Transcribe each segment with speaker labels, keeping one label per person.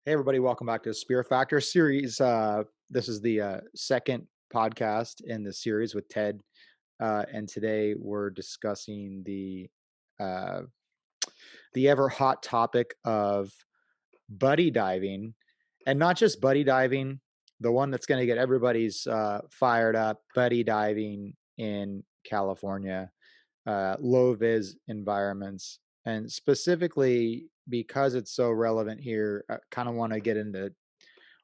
Speaker 1: Hey everybody, welcome back to Spearfactor series. This is the second podcast in the series with Ted, and today we're discussing uh, the ever hot topic of buddy diving, and not just buddy diving. The one that's going to get everybody's fired up, buddy diving in California, low vis environments, and specifically because it's so relevant here, I kind of want to get into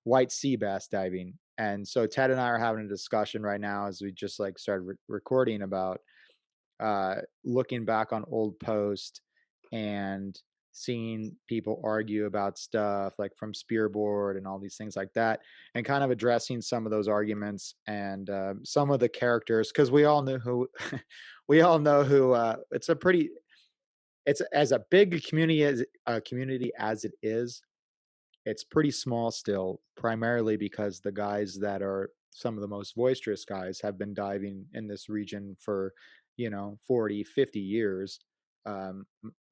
Speaker 1: white sea bass diving. And so Ted and I are having a discussion right now as we just like started recording about looking back on old posts and seeing people argue about stuff like from Spearboard and all these things like that, and kind of addressing some of those arguments and some of the characters, because we all know who we all know who it's as a big community as it is. It's pretty small still, primarily because the guys that are some of the most boisterous guys have been diving in this region for, 40, 50 years.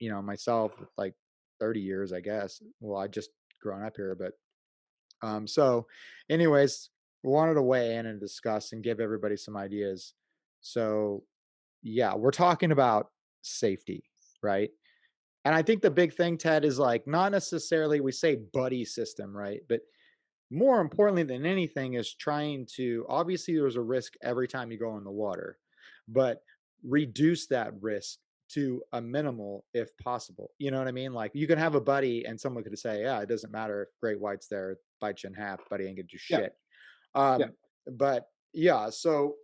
Speaker 1: Myself, like 30 years, I guess. Well, I just grown up here, but so anyways, wanted to weigh in and discuss and give everybody some ideas. So yeah, we're talking about safety, right? And I think the big thing, Ted, is like not necessarily we say buddy system, right? But more importantly than anything is trying to, obviously there's a risk every time you go in the water, but reduce that risk to a minimal if possible. You know what I mean? Like you can have a buddy and someone could say, yeah, it doesn't matter if great white's there, bite you in half, buddy ain't gonna do
Speaker 2: Yeah,
Speaker 1: shit.
Speaker 2: yeah.
Speaker 1: But yeah, so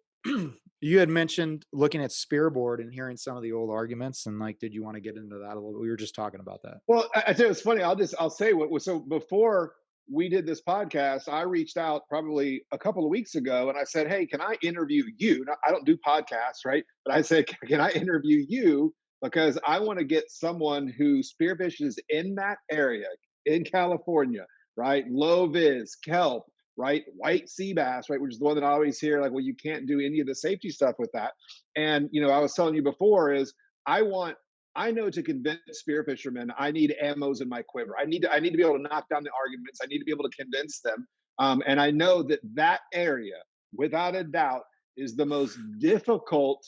Speaker 1: you had mentioned looking at Spearboard and hearing some of the old arguments, and like, did you want to get into that a little bit? We were just talking about that.
Speaker 2: Well, I tell you, it's funny. I'll say what was so before we did this podcast, I reached out probably a couple of weeks ago and I said, "Hey, can I interview you?" Now, I don't do podcasts, right? But I said, "Can I interview you because I want to get someone who spearfishes in that area in California, right? Low vis, kelp, right? White sea bass, right? Which is the one that I always hear like, well, you can't do any of the safety stuff with that." And I was telling you before is I want I know to convince spear fishermen, I need ammos in my quiver. I need to be able to knock down the arguments. I need to be able to convince them. And I know that that area, without a doubt, is the most difficult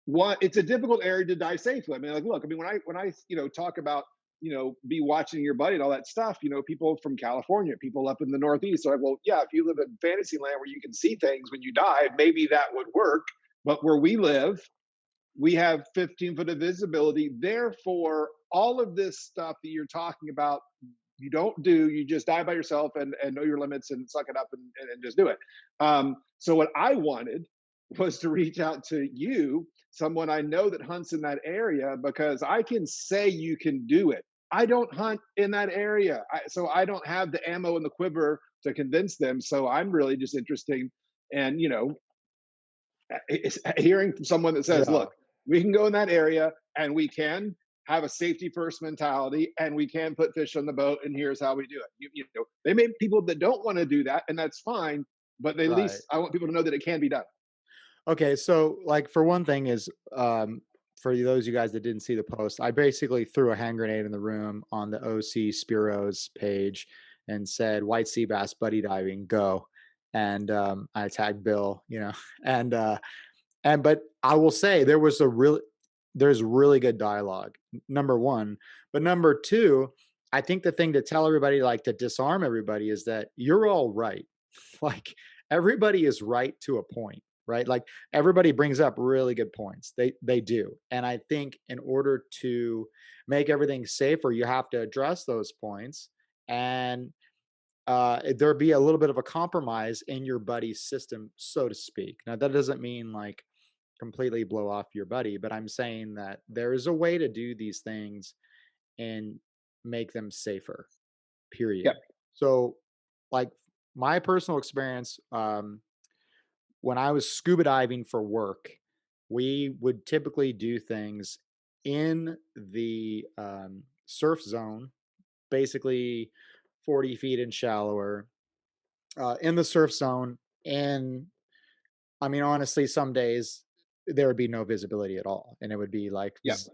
Speaker 2: one. It's a difficult area to dive safely. I mean, like, look, I mean, when I talk about be watching your buddy and all that stuff, people from California, people up in the Northeast are like, well, yeah, if you live in fantasy land where you can see things when you dive, maybe that would work. But where we live, we have 15 foot of visibility. Therefore, all of this stuff that you're talking about, you don't do. You just dive by yourself and know your limits and suck it up and just do it. So, what I wanted was to reach out to you, someone I know that hunts in that area, because I can say you can do it. I don't hunt in that area, so I don't have the ammo in the quiver to convince them. So I'm really just interested and it's hearing from someone that says,
Speaker 1: Yeah.
Speaker 2: look, we can go in that area and we can have a safety first mentality and we can put fish on the boat and here's how we do it. They may be people that don't want to do that and that's fine, but at
Speaker 1: Right.
Speaker 2: least I want people to know that it can be done.
Speaker 1: Okay, so like for one thing is for those of you guys that didn't see the post, I basically threw a hand grenade in the room on the OC Spiros page and said white sea bass buddy diving go. And I tagged Bill, and but I will say there's really good dialogue. Number one, but number two, I think the thing to tell everybody, like to disarm everybody, is that you're all right. Like everybody is right to a point, right? Like everybody brings up really good points. They do. And I think in order to make everything safer, you have to address those points and there be a little bit of a compromise in your buddy's system, so to speak. Now that doesn't mean like completely blow off your buddy, but I'm saying that there is a way to do these things and make them safer,
Speaker 2: Yeah.
Speaker 1: period. So, like my personal experience, when I was scuba diving for work, we would typically do things in the surf zone, basically 40 feet and shallower, in the surf zone. And I mean, honestly, some days there would be no visibility at all, and it would be like,
Speaker 2: Yeah.
Speaker 1: it's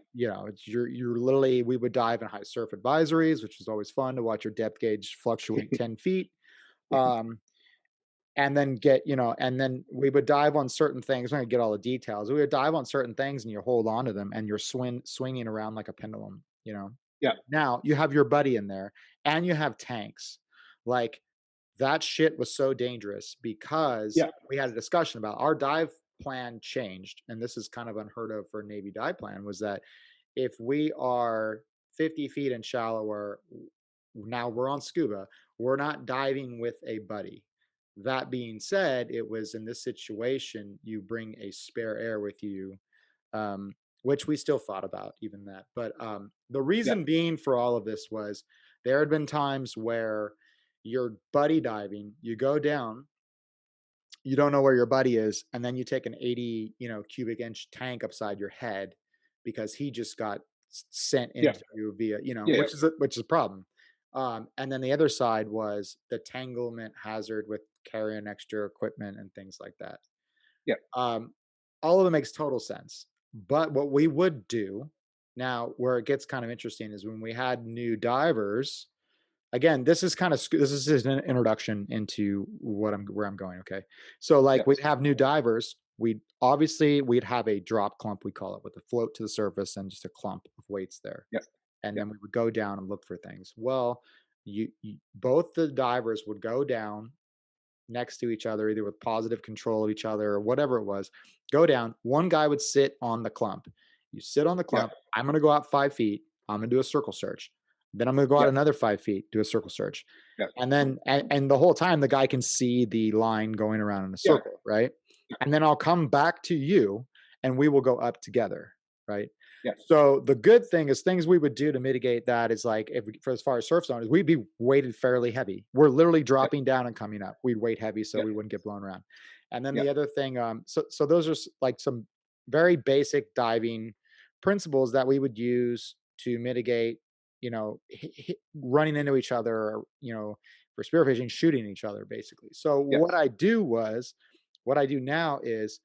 Speaker 1: you're literally we would dive in high surf advisories, which was always fun to watch your depth gauge fluctuate 10 feet. Um, and then and then we would dive on certain things. I'm gonna get all the details. We would dive on certain things, and you hold on to them, and you're swinging around like a pendulum.
Speaker 2: Yeah.
Speaker 1: Now you have your buddy in there, and you have tanks. Like that shit was so dangerous because
Speaker 2: Yeah.
Speaker 1: we had a discussion about our dive plan changed, and this is kind of unheard of for a Navy dive plan. Was that if we are 50 feet and shallower, now we're on scuba, we're not diving with a buddy. That being said, it was in this situation, you bring a spare air with you, um, which we still thought about even that. But the
Speaker 2: Yeah.
Speaker 1: reason being for all of this was there had been times where you're buddy diving, you go down, you don't know where your buddy is, and then you take an 80, cubic inch tank upside your head because he just got sent
Speaker 2: Yeah.
Speaker 1: into you via,
Speaker 2: Yeah. Yeah.
Speaker 1: which is a problem. And then the other side was the tanglement hazard with carrying extra equipment and things like that.
Speaker 2: Yeah.
Speaker 1: Um, all of it makes total sense. But what we would do now, where it gets kind of interesting, is when we had new divers. Again, this is this is just an introduction into where I'm going. Okay, so like we'd
Speaker 2: Yes.
Speaker 1: have new divers. We'd have a drop clump, we call it, with a float to the surface and just a clump of weights there,
Speaker 2: Yeah.
Speaker 1: and
Speaker 2: Yeah.
Speaker 1: then we would go down and look for things. Well, both the divers would go down next to each other, either with positive control of each other or whatever it was, go down. One guy would sit on the clump. You sit on the
Speaker 2: Yeah.
Speaker 1: clump. I'm going to go out 5 feet. I'm going to do a circle search. Then I'm going to go out
Speaker 2: Yeah.
Speaker 1: another 5 feet, do a circle search.
Speaker 2: Yeah.
Speaker 1: And then, and the whole time, the guy can see the line going around in a
Speaker 2: Yeah.
Speaker 1: circle, right? And then I'll come back to you and we will go up together, right?
Speaker 2: Yeah.
Speaker 1: So the good thing is things we would do to mitigate that is like for as far as surf zone is we'd be weighted fairly heavy. We're literally
Speaker 2: Yeah.
Speaker 1: dropping down and coming up. We'd weight heavy so
Speaker 2: Yeah.
Speaker 1: we wouldn't get blown around. And then
Speaker 2: Yeah.
Speaker 1: the other thing, so those are like some very basic diving principles that we would use to mitigate, running into each other, or, for spearfishing, shooting each other basically. So
Speaker 2: Yeah.
Speaker 1: what I do now is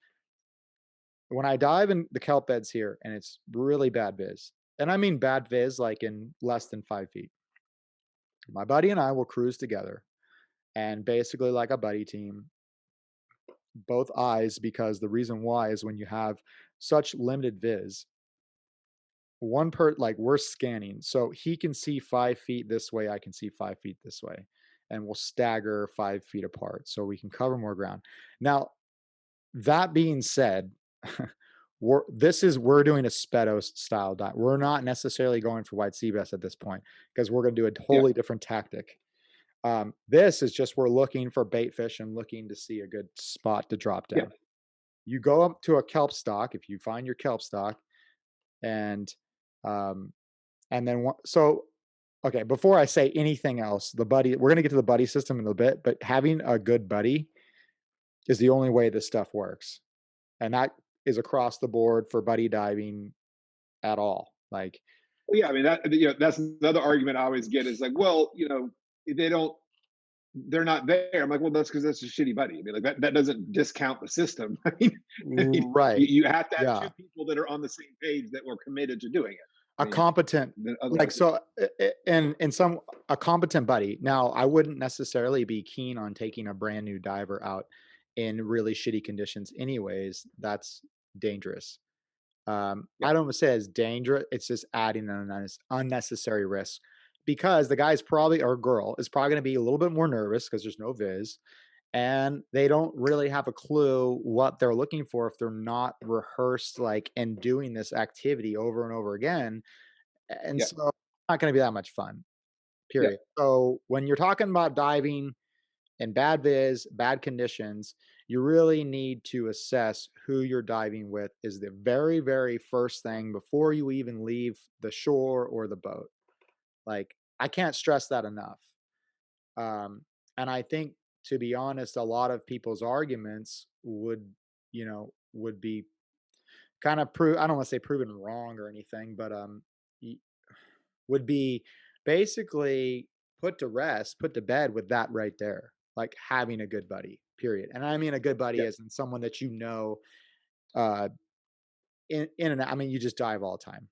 Speaker 1: when I dive in the kelp beds here and it's really bad viz, and I mean bad viz like in less than 5 feet, my buddy and I will cruise together and basically like a buddy team, both eyes, because the reason why is when you have such limited viz, like we're scanning. So he can see 5 feet this way, I can see 5 feet this way. And we'll stagger 5 feet apart so we can cover more ground. Now, that being said, we're doing a speedo style dive. We're not necessarily going for white sea bass at this point because we're going to do a
Speaker 2: Yeah.
Speaker 1: totally different tactic. This is just we're looking for bait fish and looking to see a good spot to drop
Speaker 2: Yeah.
Speaker 1: down. You go up to a kelp stock if you find your kelp stock, and um, then so okay. Before I say anything else, we're going to get to the buddy system in a bit, but having a good buddy is the only way this stuff works. And that is across the board for buddy diving at all. Like,
Speaker 2: Well, yeah. I mean, that's another argument I always get is like, well, they don't, they're not there. I'm like, well, that's because that's a shitty buddy. I mean, like that doesn't discount the system. I mean,
Speaker 1: right.
Speaker 2: you have to have two
Speaker 1: Yeah.
Speaker 2: people that are on the same page that were committed to doing it. I
Speaker 1: A
Speaker 2: mean,
Speaker 1: competent, like,
Speaker 2: otherwise,
Speaker 1: so, and some, a competent buddy. Now, I wouldn't necessarily be keen on taking a brand new diver out in really shitty conditions, anyways. That's dangerous.
Speaker 2: yeah,
Speaker 1: I don't say it's dangerous. It's just adding an unnecessary risk because the guy's probably or girl is probably going to be a little bit more nervous because there's no viz, and they don't really have a clue what they're looking for if they're not rehearsed like and doing this activity over and over again. And
Speaker 2: yeah,
Speaker 1: so it's not going to be that much fun.
Speaker 2: yeah,
Speaker 1: Period. So when you're talking about diving in bad viz, bad conditions, you really need to assess who you're diving with is the very, very first thing before you even leave the shore or the boat. Like, I can't stress that enough. And I think, to be honest, a lot of people's arguments would be kind of I don't want to say proven wrong or anything, but y- would be basically put to rest, put to bed with that right there, like having a good buddy, period. And I mean a good buddy
Speaker 2: yeah,
Speaker 1: as in someone that uh, in and out, I mean, you just dive all the time.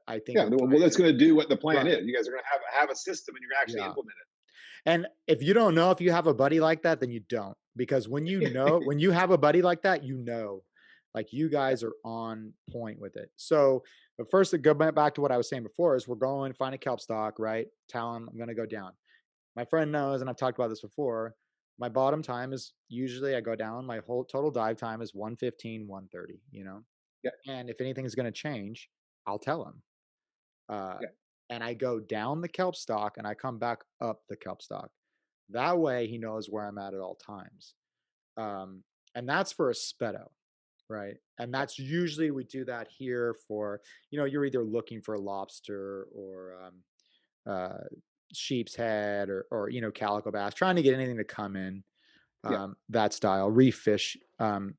Speaker 1: I think
Speaker 2: Yeah,
Speaker 1: with
Speaker 2: well, that's going to do what the plan
Speaker 1: right,
Speaker 2: is. You guys are going to have a system, and you're going to actually
Speaker 1: yeah.
Speaker 2: implement
Speaker 1: And if you don't know if you have a buddy like that, then you don't. Because
Speaker 2: it.
Speaker 1: when you have a buddy like that, like you
Speaker 2: Yeah,
Speaker 1: guys are on point with it. So, but first, to go back to what I was saying before, is we're going to find a kelp stock, right? Tell him I'm going to go down. My friend knows, and I've talked about this before. My bottom time is usually I go down. My whole total dive time is 1:15, 1:30.
Speaker 2: yeah,
Speaker 1: And if anything is going to change, I'll tell him. Uh,
Speaker 2: yeah,
Speaker 1: and I go down the kelp stock and I come back up the kelp stock. That way he knows where I'm at all times. Um, and that's for a speedo, right? And
Speaker 2: yeah,
Speaker 1: that's usually we do that here for, you're either looking for lobster or uh, sheep's head or calico bass, trying to get anything to come in,
Speaker 2: yeah.
Speaker 1: that style, reef fish. And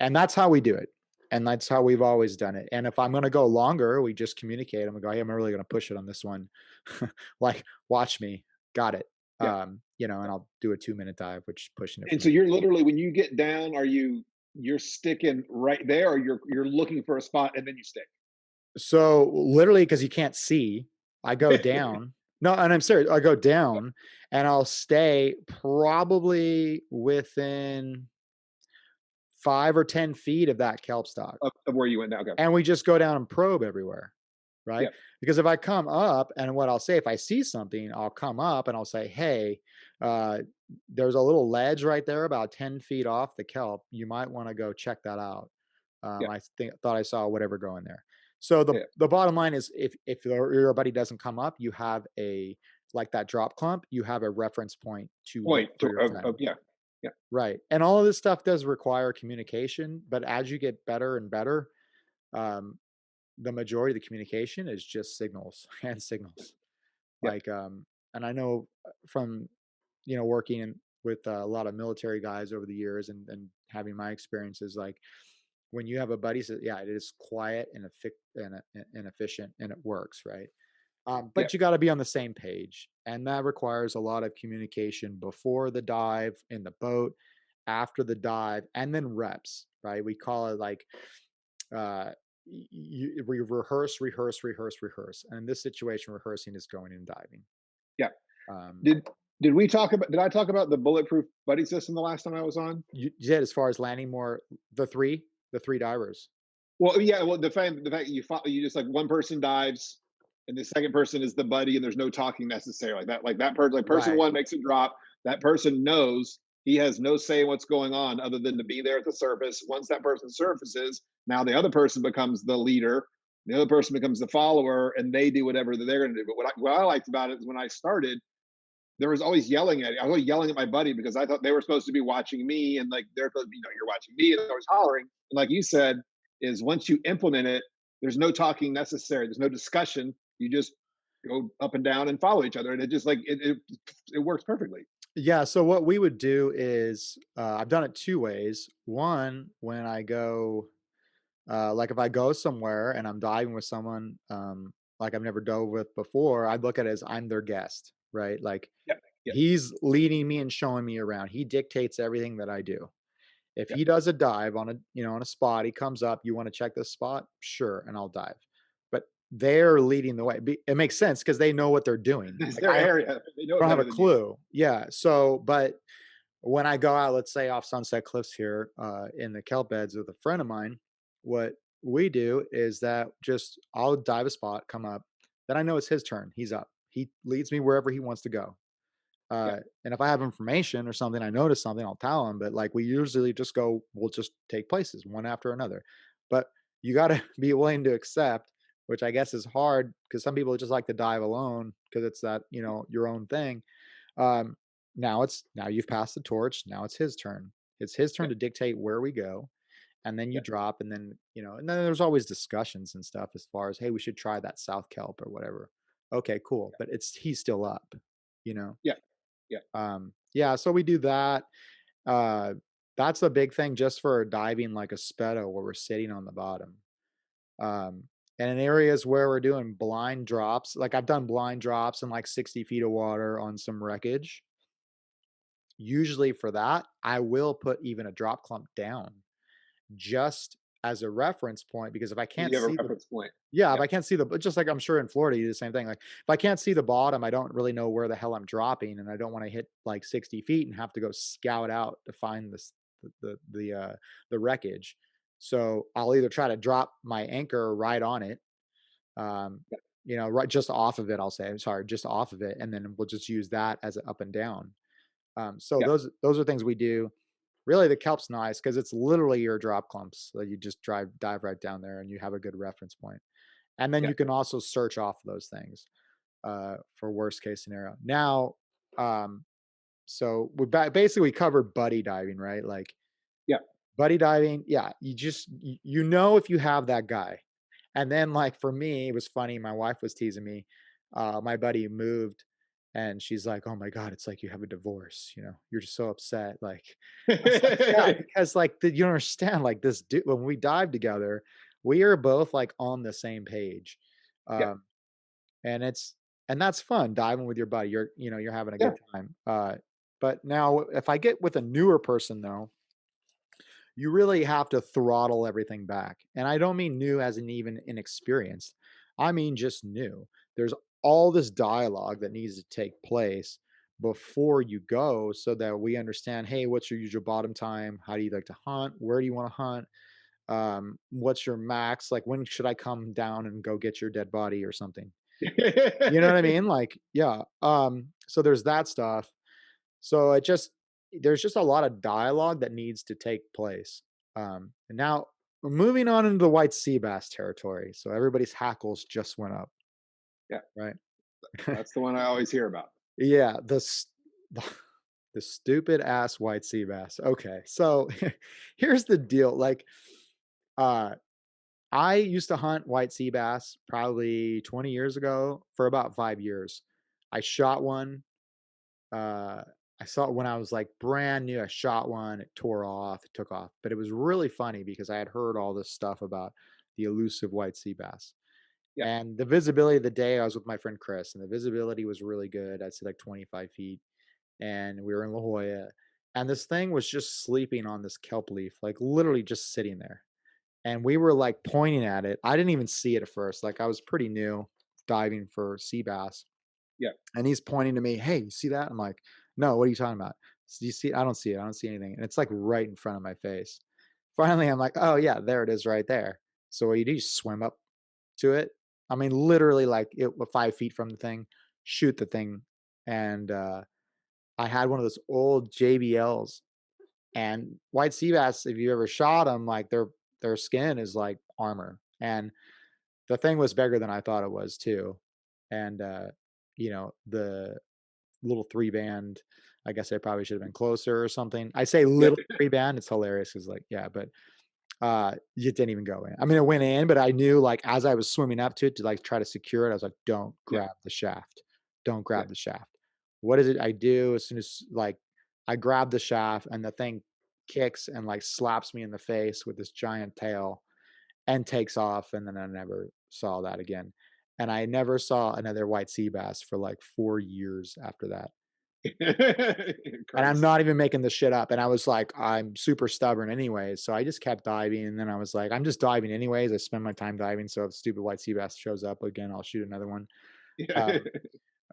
Speaker 1: that's how we do it. And that's how we've always done it. And if I'm going to go longer, we just communicate. I'm going to go, hey, I'm really going to push it on this one. Like, watch me. Got it.
Speaker 2: Yeah.
Speaker 1: And I'll do a 2-minute dive, which is pushing it for
Speaker 2: And so
Speaker 1: me.
Speaker 2: you're literally when you get down, you're sticking right there, or you're looking for a spot and then you stick.
Speaker 1: So literally, because you can't see, I go down. No, and I'm serious. I go
Speaker 2: Yeah,
Speaker 1: down and I'll stay probably within 5 or 10 feet of that kelp stock.
Speaker 2: of where you went down. Okay.
Speaker 1: And we just go down and probe everywhere. Right?
Speaker 2: Yeah,
Speaker 1: Because if I come up and what I'll say, if I see something, I'll come up and I'll say, hey, uh, there's a little ledge right there about 10 feet off the kelp. You might want to go check that out.
Speaker 2: yeah,
Speaker 1: Thought I saw whatever going there. So the
Speaker 2: yeah.
Speaker 1: the bottom line is if your buddy doesn't come up, you have a like that drop clump, you have a reference point to look
Speaker 2: Point
Speaker 1: for
Speaker 2: to,
Speaker 1: your friend.
Speaker 2: yeah, yeah,
Speaker 1: Right. And all of this stuff does require communication, but as you get better and better, um, the majority of the communication is just signals and signals.
Speaker 2: yeah,
Speaker 1: Like, and I know from, working with a lot of military guys over the years and having my experiences, like when you have a buddy, so yeah, it is quiet and efficient and it works, right?
Speaker 2: yeah,
Speaker 1: But you got to be on the same page. And that requires a lot of communication before the dive, in the boat, after the dive, and then reps, right? We call it like, uh, we rehearse, rehearse, rehearse, rehearse. And in this situation, rehearsing is going and diving.
Speaker 2: yeah.
Speaker 1: Um,
Speaker 2: Did did I talk about the bulletproof buddy system the last time I was on?
Speaker 1: you did as far as landing more the three divers.
Speaker 2: Well, yeah. Well, the fact you just like one person dives, and the second person is the buddy, and there's no talking necessary like that person like person
Speaker 1: Right.
Speaker 2: one makes a drop. That person knows he has no say in what's going on other than to be there at the surface. Once that person surfaces, now the other person becomes the leader. The other person becomes the follower, and they do whatever they're going to do. But what I liked about it is when I started, there was always yelling at it. I was always yelling at my buddy because I thought they were supposed to be watching me, and like they're supposed to be, you're watching me, and I was hollering. And like you said, is once you implement it, there's no talking necessary. There's no discussion. You just go up and down and follow each other, and it just like it works perfectly.
Speaker 1: Yeah. So what we would do is, I've done it two ways. One, when I go, like if I go somewhere and I'm diving with someone, like I've never dove with before, I'd look at it as I'm their guest, right? Like
Speaker 2: Yeah, yeah,
Speaker 1: he's leading me and showing me around. He dictates everything that I do. If
Speaker 2: yeah.
Speaker 1: he does a dive on on a spot, he comes up, you want to check this spot? Sure, and I'll dive. But they're leading the way. It makes sense because they know what they're doing.
Speaker 2: It's
Speaker 1: Like
Speaker 2: their
Speaker 1: I
Speaker 2: area. They know it
Speaker 1: don't have
Speaker 2: better
Speaker 1: a
Speaker 2: than you.
Speaker 1: clue. Yeah. So, but when I go out, let's say off Sunset Cliffs here, in the kelp beds with a friend of mine, what we do is that just I'll dive a spot, come up, then I know it's his turn. He's up. He leads me wherever he wants to go.
Speaker 2: Yeah,
Speaker 1: And if I have information or something, I notice something, I'll tell him. But like we usually just go, we'll just take places one after another. But you got to be willing to accept, which I guess is hard because some people just like to dive alone because it's that, your own thing. Um, now you've passed the torch. Now it's his turn. It's his
Speaker 2: yeah,
Speaker 1: turn to dictate where we go. And then you
Speaker 2: yeah,
Speaker 1: drop, and then, and then there's always discussions and stuff as far as, hey, we should try that South Kelp or whatever. Okay, cool. But he's still up, you know?
Speaker 2: yeah, yeah,
Speaker 1: Yeah, so we do that. Uh, that's a big thing just for diving like a speedo where we're sitting on the bottom. Um, and in areas where we're doing blind drops, like I've done blind drops in like 60 feet of water on some wreckage. Usually for that, I will put even a drop clump down just as a reference point, because if I can't
Speaker 2: You have a
Speaker 1: see the
Speaker 2: reference point.
Speaker 1: yeah, if
Speaker 2: Yep.
Speaker 1: I can't see the but just like I'm sure in Florida, you do the same thing. Like if I can't see the bottom, I don't really know where the hell I'm dropping, and I don't want to hit like 60 feet and have to go scout out to find this the wreckage. So I'll either try to drop my anchor right on it, um,
Speaker 2: Yep.
Speaker 1: right just off of it. I'll say, I'm sorry, just off of it, and then we'll just use that as an up and down. So
Speaker 2: Yep.
Speaker 1: those are things we do. Really, the kelp's nice because it's literally your drop clumps. So you just dive right down there, and you have a good reference point. And then you
Speaker 2: Yep.
Speaker 1: can also search off those things for worst case scenario. Now, um, so basically we covered buddy diving, right? Like
Speaker 2: Yep.
Speaker 1: buddy diving, yeah, you know if you have that guy. And then like for me, it was funny. My wife was teasing me. My buddy moved, and she's like, "Oh my god, it's like you have a divorce. You're just so upset." Like I was like, "Yeah," because like you don't understand. Like this dude, when we dive together, we are both like on the same page.
Speaker 2: Yep.
Speaker 1: Um, and that's fun diving with your buddy. You're having a
Speaker 2: Yeah.
Speaker 1: good time. But now if I get with a newer person though, you really have to throttle everything back. And I don't mean new as in even inexperienced. I mean just new. There's all this dialogue that needs to take place before you go so that we understand, hey, what's your usual bottom time? How do you like to hunt? Where do you want to hunt? What's your max? Like when should I come down and go get your dead body or something? You know what I mean? Like, yeah. So there's that stuff. So there's just a lot of dialogue that needs to take place. And now we're moving on into the white sea bass territory. So everybody's hackles just went up,
Speaker 2: Yeah.
Speaker 1: right?
Speaker 2: That's the one I always hear about.
Speaker 1: Yeah, the stupid ass white sea bass. Okay, so here's the deal. Like, uh, I used to hunt white sea bass probably 20 years ago for about 5 years. I shot one. Uh, I saw it when I was like brand new. I shot one, it tore off, it took off. But it was really funny because I had heard all this stuff about the elusive white sea bass.
Speaker 2: Yeah.
Speaker 1: And the visibility of the day, I was with my friend Chris, and the visibility was really good. I'd say like 25 feet. And we were in La Jolla. And this thing was just sleeping on this kelp leaf, like literally just sitting there. And we were like pointing at it. I didn't even see it at first. Like I was pretty new diving for sea bass.
Speaker 2: Yeah.
Speaker 1: And he's pointing to me, "Hey, you see that?" I'm like, "No, what are you talking about?" "Do you see it?" "I don't see it. I don't see anything." And it's like right in front of my face. Finally, I'm like, "Oh yeah, there it is right there." So what do? You swim up to it. I mean, literally like 5 feet from the thing, shoot the thing. And I had one of those old JBLs, and white sea bass, if you ever shot them, like their skin is like armor. And the thing was bigger than I thought it was too. And the little 3 band. I guess I probably should have been closer or something. I say
Speaker 2: Yeah.
Speaker 1: little 3 band, it's hilarious because like, yeah, but it didn't even go in. I mean, it went in, but I knew like as I was swimming up to it to like try to secure it, I was like, don't
Speaker 2: Yeah.
Speaker 1: grab the shaft. Don't
Speaker 2: Yeah.
Speaker 1: grab the shaft. What is it I do as soon as like I grab the shaft and the thing kicks and like slaps me in the face with this giant tail and takes off, and then I never saw that again. And I never saw another white sea bass for like 4 years after that. And I'm
Speaker 2: Christ.
Speaker 1: not even making this shit up. And I was like, I'm super stubborn anyways. So I just kept diving. And then I was like, I'm just diving anyways. I spend my time diving. So if stupid white sea bass shows up again, I'll shoot another one.
Speaker 2: Yeah.
Speaker 1: Um,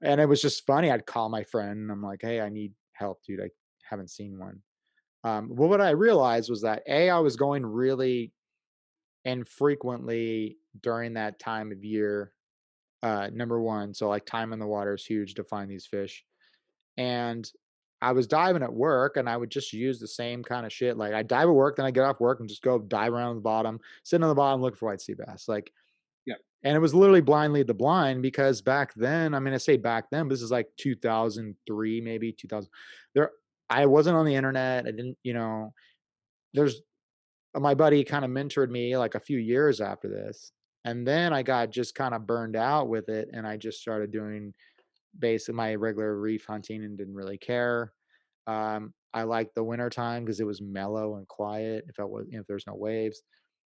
Speaker 1: and it was just funny. I'd call my friend and I'm like, hey, I need help, dude. I haven't seen one. Well, what I realized was that I was going really infrequently during that time of year. Number one. So like time in the water is huge to find these fish. And I was diving at work and I would just use the same kind of shit. Like I dive at work, then I get off work and just go dive around the bottom, sitting on the bottom looking for white sea bass. Like,
Speaker 2: Yeah.
Speaker 1: and it was literally blind lead the blind because back then, I mean, I say back then, but this is like 2003, maybe 2000. There, I wasn't on the internet. I didn't, there's my buddy kind of mentored me like a few years after this. And then I got just kind of burned out with it. And I just started doing basically my regular reef hunting and didn't really care. I liked the winter time because it was mellow and quiet. If there's no waves.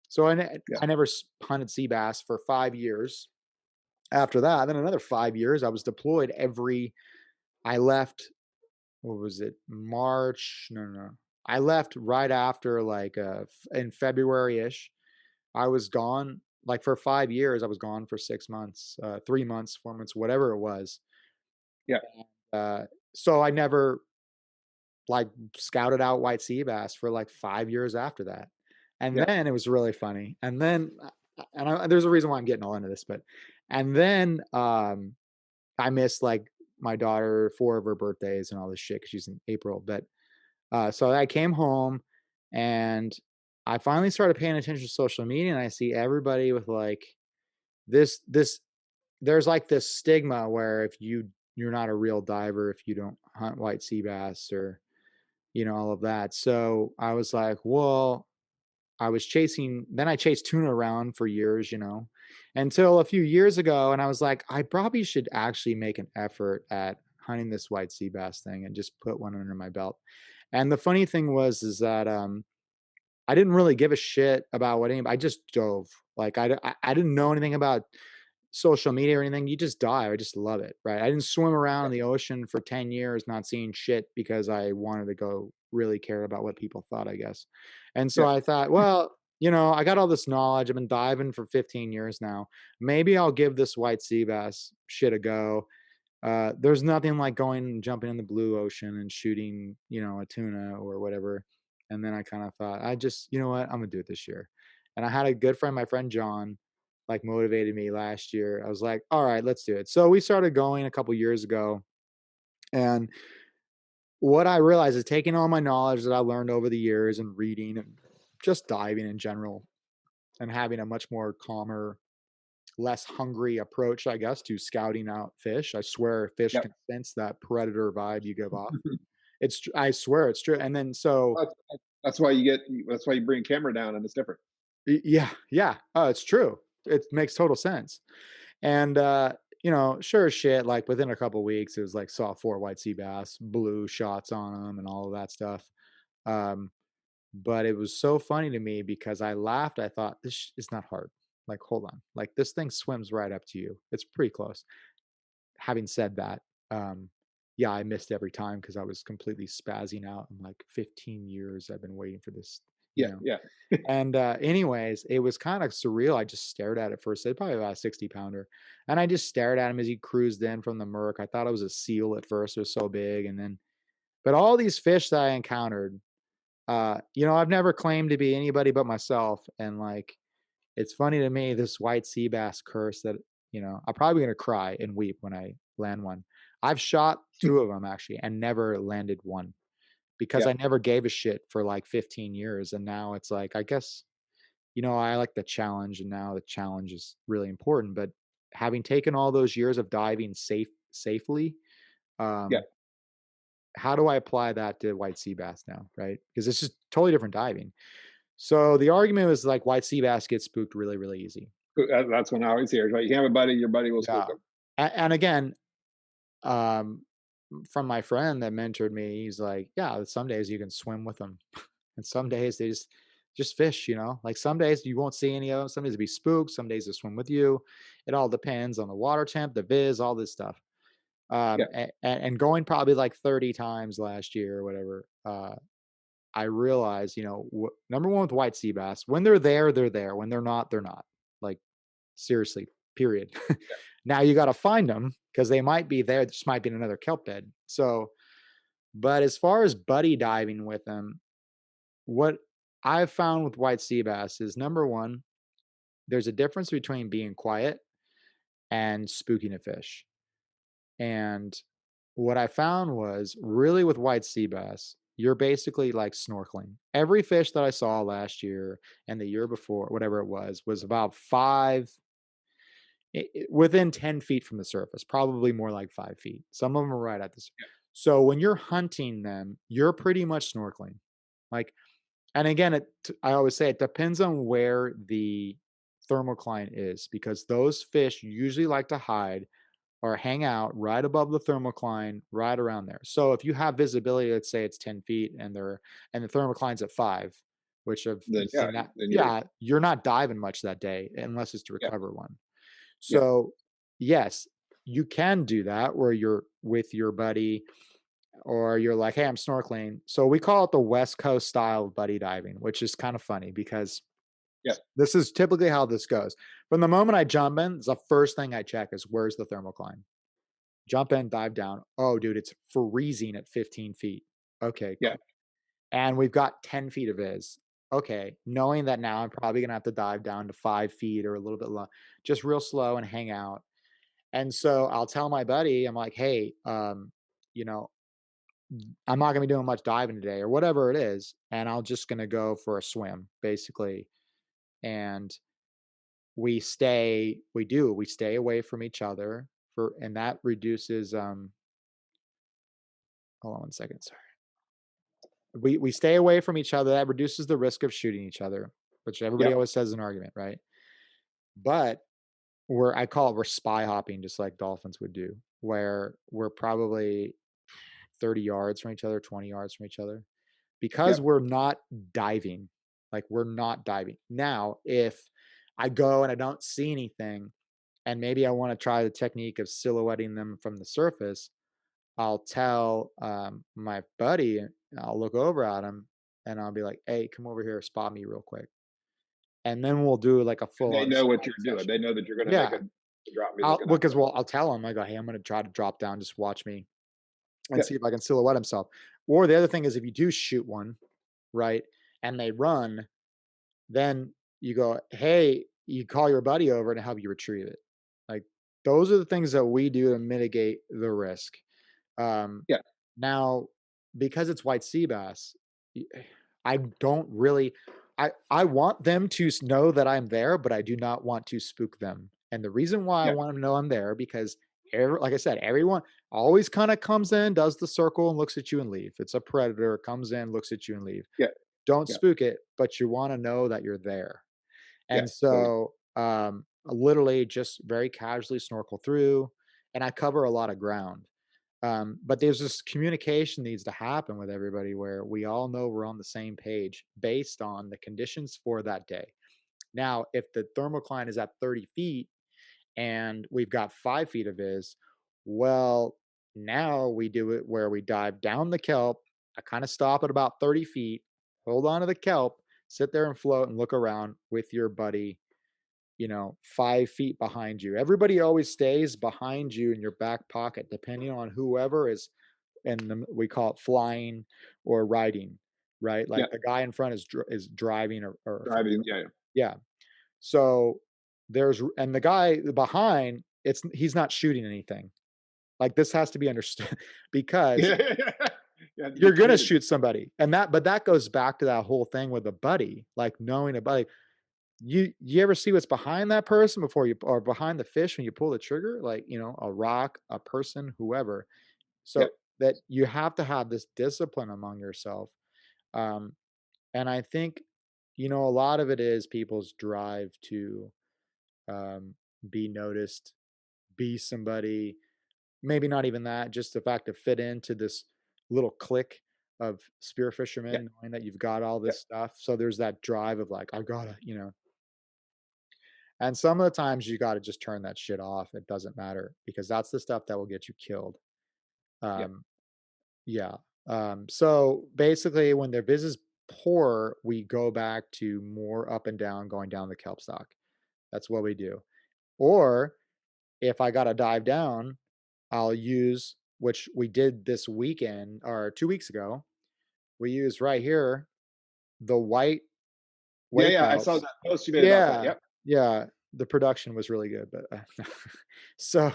Speaker 1: So
Speaker 2: Yeah.
Speaker 1: I never hunted sea bass for 5 years. After that, then another 5 years, I was deployed I left, what was it? March? No, no, no. I left right after in February ish. I was gone like for 5 years. I was gone for 6 months, 3 months, 4 months, whatever it was.
Speaker 2: Yeah.
Speaker 1: Uh, so I never like scouted out white sea bass for like 5 years after that. And
Speaker 2: Yeah.
Speaker 1: then it was really funny. And then there's a reason why I'm getting all into this, but and then I missed like my daughter 4 of her birthdays and all this shit because she's in April. But so I came home and I finally started paying attention to social media and I see everybody with like this there's like this stigma where if you're not a real diver if you don't hunt white sea bass or all of that. So I was like, well, then I chased tuna around for years, until a few years ago. And I was like, I probably should actually make an effort at hunting this white sea bass thing and just put one under my belt. And the funny thing is that, I didn't really give a shit about I just dove. Like I didn't know anything about social media or anything. You just dive. I just love it. Right. I didn't swim around in the ocean for 10 years, not seeing shit because I wanted to go really care about what people thought, I guess. And so
Speaker 2: Yeah.
Speaker 1: I thought, well, I got all this knowledge. I've been diving for 15 years now. Maybe I'll give this white sea bass shit a go. There's nothing like going and jumping in the blue ocean and shooting, a tuna or whatever. And then I kind of thought, you know what, I'm gonna do it this year. And I had a good friend, my friend John, like motivated me last year. I was like, all right, let's do it. So we started going a couple years ago. And what I realized is taking all my knowledge that I learned over the years and reading and just diving in general and having a much more calmer, less hungry approach, I guess, to scouting out fish. I swear fish
Speaker 2: Yeah.
Speaker 1: can sense that predator vibe you give off. I swear it's true. And then so
Speaker 2: That's, that's why you get. That's why you bring a camera down, and it's different.
Speaker 1: yeah, yeah. Oh, it's true. It makes total sense. And sure as shit, like within a couple weeks, it was like saw 4 white sea bass, blue shots on them and all of that stuff. Um, but it was so funny to me because I laughed. I thought this is not hard. Like, hold on. Like this thing swims right up to you. It's pretty close. Having said that, um, yeah, I missed every time because I was completely spazzing out. I'm like 15 years I've been waiting for this, you
Speaker 2: Yeah.
Speaker 1: know.
Speaker 2: Yeah.
Speaker 1: And anyways, it was kind of surreal. I just stared at it first. It's probably about a 60 pounder. And I just stared at him as he cruised in from the Murk. I thought it was a seal at first. It was so big. And then, but all these fish that I encountered, I've never claimed to be anybody but myself. And like, it's funny to me, this white sea bass curse that, I'm probably going to cry and weep when I land one. I've shot 2 of them actually and never landed one because
Speaker 2: Yeah.
Speaker 1: I never gave a shit for like 15 years. And now it's like, I guess, I like the challenge and now the challenge is really important. But having taken all those years of diving safely,
Speaker 2: Yeah.
Speaker 1: um, how do I apply that to white sea bass now? Right. Because it's just totally different diving. So the argument was like white sea bass get spooked really, really easy.
Speaker 2: That's when I always hear. Right. You can have a buddy. Your buddy will spook
Speaker 1: Yeah.
Speaker 2: them.
Speaker 1: And again, um, from my friend that mentored me, he's like, yeah, some days you can swim with them. And some days they just fish, like some days you won't see any of them. Some days it'll be spooked. Some days they swim with you. It all depends on the water temp, the viz, all this stuff.
Speaker 2: Yeah.
Speaker 1: And going probably like 30 times last year or whatever, I realized, number one with white sea bass, when they're there, they're there. When they're not, they're not. Like seriously, period.
Speaker 2: Yeah.
Speaker 1: Now you got to find them because they might be there. This might be in another kelp bed. So, but as far as buddy diving with them, what I've found with white sea bass is number one, there's a difference between being quiet and spooking a fish. And what I found was really with white sea bass, you're basically like snorkeling. Every fish that I saw last year and the year before, whatever it was about within 10 feet from the surface, probably more like 5 feet. Some of them are right at this. So when you're hunting them, you're pretty much snorkeling. Like, and again, I always say it depends on where the thermocline is because those fish usually like to hide or hang out right above the thermocline, right around there. So if you have visibility, let's say it's 10 feet and the thermocline's at 5, which I've
Speaker 2: Then yeah.
Speaker 1: seen that,
Speaker 2: Then you're.
Speaker 1: yeah, you're not diving much that day unless it's to
Speaker 2: Yeah.
Speaker 1: recover one.
Speaker 2: Yeah.
Speaker 1: So yes, you can do that where you're with your buddy or you're like, hey, I'm snorkeling. So we call it the West Coast style of buddy diving, which is kind of funny because
Speaker 2: Yeah.
Speaker 1: This is typically how this goes. From the moment I jump in, the first thing I check is where's the thermocline? Jump in, dive down. Oh, dude, it's freezing at 15 feet. Okay,
Speaker 2: Yeah.
Speaker 1: cool. And we've got 10 feet of is. Okay, knowing that now I'm probably gonna have to dive down to 5 feet or a little bit low, just real slow and hang out. And so I'll tell my buddy, I'm like, hey, you know, I'm not gonna be doing much diving today or whatever it is, and I'll just gonna go for a swim, basically. And we stay away from each other for and that reduces hold on one second, sorry. We stay away from each other, that reduces the risk of shooting each other, which everybody
Speaker 2: Yep.
Speaker 1: always says in an argument, right? But we're spy hopping just like dolphins would do, where we're probably 30 yards from each other, 20 yards from each other, because
Speaker 2: Yep.
Speaker 1: we're not diving. Like we're not diving. Now, if I go and I don't see anything, and maybe I want to try the technique of silhouetting them from the surface, I'll tell my buddy, and I'll look over at him and I'll be like, hey, come over here, spot me real quick. And then we'll do like a
Speaker 2: And
Speaker 1: full
Speaker 2: they
Speaker 1: on
Speaker 2: know what
Speaker 1: spotting
Speaker 2: you're doing. They
Speaker 1: session.
Speaker 2: know that you're going to make
Speaker 1: Yeah.
Speaker 2: a drop, be looking up.
Speaker 1: I'll tell him, I go, hey, I'm going to try to drop down, just watch me and
Speaker 2: Yeah.
Speaker 1: see if I can silhouette himself. Or the other thing is if you do shoot one, right, and they run, then you go, hey, you call your buddy over to help you retrieve it. Like those are the things that we do to mitigate the risk. Um,
Speaker 2: Yeah.
Speaker 1: Now, because it's white sea bass, I don't really. I want them to know that I'm there, but I do not want to spook them. And the reason why I
Speaker 2: Yeah.
Speaker 1: want them to know I'm there because, like I said, everyone always kind of comes in, does the circle, and looks at you and leave. It's a predator, comes in, looks at you and leave.
Speaker 2: Yeah.
Speaker 1: Don't
Speaker 2: Yeah.
Speaker 1: spook it, but you want to know that you're there.
Speaker 2: Yeah.
Speaker 1: And
Speaker 2: Totally.
Speaker 1: so, literally, just very casually snorkel through, and I cover a lot of ground. But there's this communication needs to happen with everybody where we all know we're on the same page based on the conditions for that day. Now, if the thermocline is at 30 feet and we've got 5 feet of is, well, now we do it where we dive down the kelp. I kind of stop at about 30 feet, hold on to the kelp, sit there and float and look around with your buddy 5 feet behind you. Everybody always stays behind you in your back pocket, depending on whoever is we call it flying or riding, right?
Speaker 2: Yeah.
Speaker 1: Like the guy in front is driving or
Speaker 2: Driving. Yeah. Yeah.
Speaker 1: yeah. So and the guy behind, he's not shooting anything. Like this has to be understood because
Speaker 2: Yeah. You have to be
Speaker 1: you're gonna
Speaker 2: committed.
Speaker 1: shoot somebody, but that goes back to that whole thing with a buddy, like knowing a buddy. You ever see what's behind that person before you or behind the fish when you pull the trigger? Like, a rock, a person, whoever.
Speaker 2: Yeah.
Speaker 1: So that you have to have this discipline among yourself. Um, and I think, a lot of it is people's drive to um, be noticed, be somebody, maybe not even that, just the fact to fit into this little clique of spear
Speaker 2: Yeah.
Speaker 1: fishermen, knowing that you've got all
Speaker 2: Yeah.
Speaker 1: this stuff. So there's that drive of like, I gotta, and some of the times you gotta just turn that shit off. It doesn't matter because that's the stuff that will get you killed.
Speaker 2: Yeah.
Speaker 1: Um, yeah. So basically when their viz is poor, we go back to more up and down, going down the kelp stock. That's what we do. Or if I gotta dive down, I'll use which we did this weekend or 2 weeks ago. We used right here the white
Speaker 2: Yeah.
Speaker 1: weight
Speaker 2: Yeah. I saw
Speaker 1: belts.
Speaker 2: that post you made about that.
Speaker 1: Yeah.
Speaker 2: Yep.
Speaker 1: Yeah. The production was really good, but so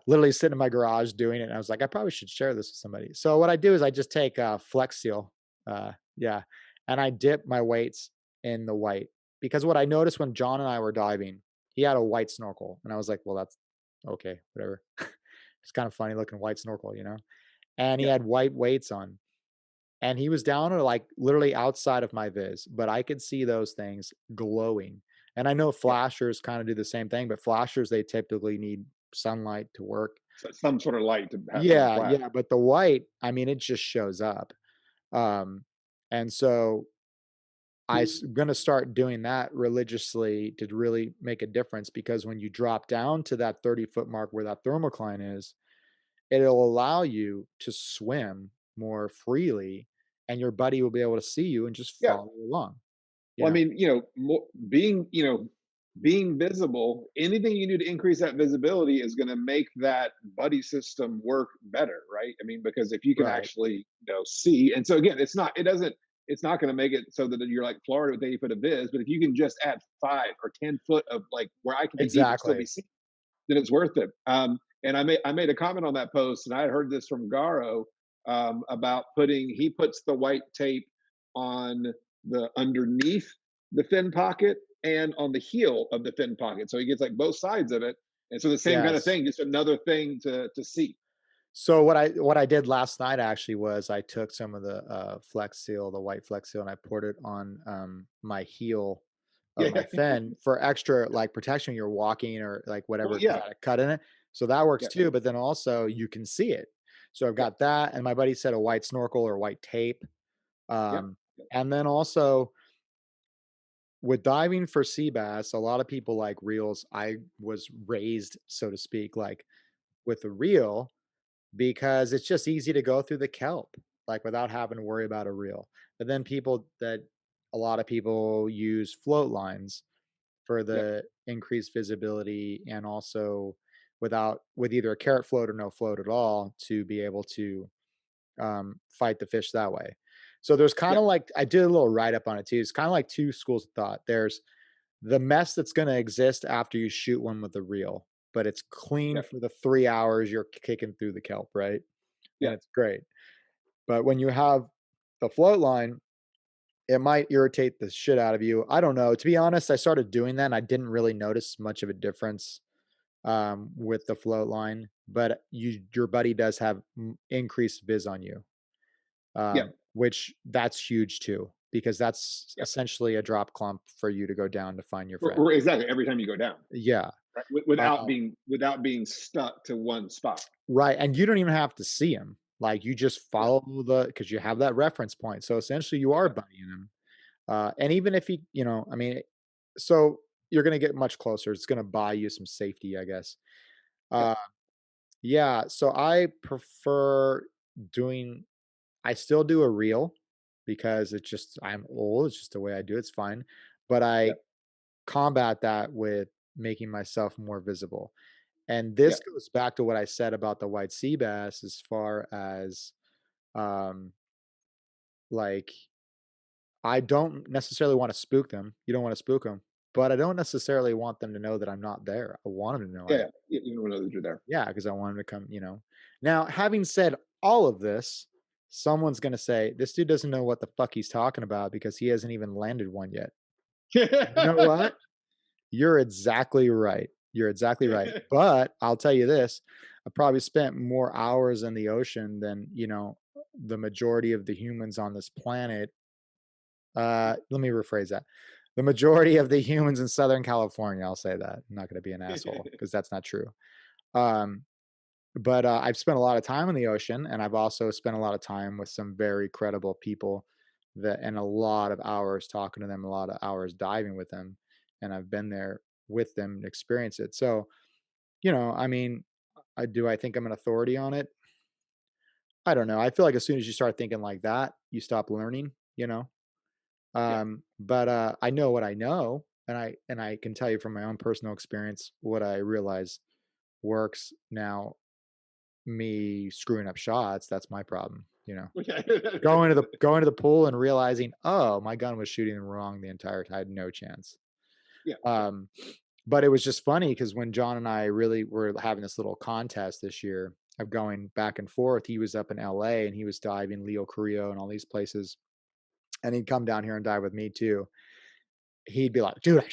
Speaker 1: literally sitting in my garage doing it. And I was like, I probably should share this with somebody. So what I do is I just take Flex Seal, yeah, and I dip my weights in the white because what I noticed when John and I were diving, he had a white snorkel, and I was like, well, that's okay, whatever. It's kind of funny looking white snorkel. And he
Speaker 2: Yeah.
Speaker 1: had white weights on, and he was down or like literally outside of my viz, but I could see those things glowing. And I know
Speaker 2: Yeah.
Speaker 1: flashers kind of do the same thing, but flashers they typically need sunlight to work.
Speaker 2: So some sort of light to have for them to
Speaker 1: Yeah,
Speaker 2: flash.
Speaker 1: yeah, but the white, I mean, it just shows up. Um, and so gonna start doing that religiously to really make a difference because when you drop down to that 30-foot mark where that thermocline is, it'll allow you to swim more freely and your buddy will be able to see you and just
Speaker 2: Yeah.
Speaker 1: follow along. you
Speaker 2: Well, I
Speaker 1: know?
Speaker 2: mean, being, being visible, anything you do to increase that visibility is going to make that buddy system work better, right? I mean, because if you can
Speaker 1: Right.
Speaker 2: actually, see, and so again, it's not going to make it so that you're like Florida with 8 foot of viz, but if you can just add 5 or 10 foot of like where I can be deep and still be
Speaker 1: Exactly.
Speaker 2: seen, then it's worth it. And I made a comment on that post, and I had heard this from Garo about he puts the white tape on the underneath the fin pocket and on the heel of the fin pocket, so he gets like both sides of it. And so the same kind of
Speaker 1: Yes.
Speaker 2: thing, just another thing to see.
Speaker 1: So what I did last night actually was I took some of the Flex Seal, the white Flex Seal, and I poured it on my heel of my
Speaker 2: Yeah.
Speaker 1: fin for extra like protection when you're walking or like
Speaker 2: Well,
Speaker 1: whatever because
Speaker 2: yeah,
Speaker 1: I had a cut in it. So that works
Speaker 2: yeah,
Speaker 1: too. But then also you can see it. So I've
Speaker 2: yeah,
Speaker 1: got that, and my buddy said a white snorkel or white tape.
Speaker 2: yeah,
Speaker 1: Um, and then also with diving for sea bass, a lot of people like reels. I was raised, so to speak, like with a reel because it's just easy to go through the kelp, like, without having to worry about a reel. But then a lot of people use float lines for
Speaker 2: yeah,
Speaker 1: the increased visibility and also with either a carrot float or no float at all to be able to, fight the fish that way. So there's
Speaker 2: yeah,
Speaker 1: kinda like I did a little write-up on it too. It's kinda like 2 schools of thought. There's the mess that's gonna exist after you shoot one with a reel, but it's clean
Speaker 2: yeah,
Speaker 1: for the 3 hours you're kicking through the kelp, right?
Speaker 2: yeah,
Speaker 1: And it's great. But when you have the float line, it might irritate the shit out of you. I don't know. To be honest, I started doing that and I didn't really notice much of a difference with the float line, but your buddy does have increased viz on you,
Speaker 2: yeah,
Speaker 1: which that's huge too, because that's
Speaker 2: yeah.
Speaker 1: essentially a drop clump for you to go down to find your friend.
Speaker 2: Exactly. Every time you go down,
Speaker 1: Yeah.
Speaker 2: right?
Speaker 1: Uh,
Speaker 2: Without being stuck to one spot.
Speaker 1: right. And you don't even have to see him. Like you just
Speaker 2: Yeah,
Speaker 1: follow because you have that reference point. So essentially you are
Speaker 2: yeah,
Speaker 1: buddying him. And even if he, I mean, so you're going to get much closer. It's going to buy you some safety, I guess.
Speaker 2: yeah,
Speaker 1: Uh, yeah. So I prefer doing, I still do a reel because I'm old. It's just the way I do it. It's fine. But
Speaker 2: yeah,
Speaker 1: I combat that with making myself more visible. And
Speaker 2: yeah,
Speaker 1: this goes back to what I said about the white sea bass as far as, um, like, I don't necessarily wanna spook them. You don't wanna spook them, but I don't necessarily want them to know that I'm not there. I want them to know
Speaker 2: yeah,
Speaker 1: I
Speaker 2: yeah. You don't know that you're there.
Speaker 1: yeah, because I want them to come. Now, having said all of this, someone's gonna say, "This dude doesn't know what the fuck he's talking about because he hasn't even landed one yet." You know what? You're exactly right. You're exactly right. But I'll tell you this, I probably spent more hours in the ocean than, the majority of the humans on this planet. Let me rephrase that. The majority of the humans in Southern California, I'll say that. I'm not gonna be an asshole because that's not true. Um, but I've spent a lot of time in the ocean, and I've also spent a lot of time with some very credible people and a lot of hours talking to them, a lot of hours diving with them, and I've been there with them and experienced it. So, I mean, I think I'm an authority on it? I don't know. I feel like as soon as you start thinking like that, you stop learning, you know?
Speaker 2: Yeah,
Speaker 1: But I know what I know, and I can tell you from my own personal experience what I realize works. Now, me screwing up shots, that's my problem. Going to the pool and realizing, oh, my gun was shooting wrong the entire time. I had no chance.
Speaker 2: yeah, yeah,
Speaker 1: Um, but it was just funny because when John and I really were having this little contest this year of going back and forth, he was up in LA and he was diving Leo Carrillo and all these places, and he'd come down here and dive with me too. He'd be like, "Dude,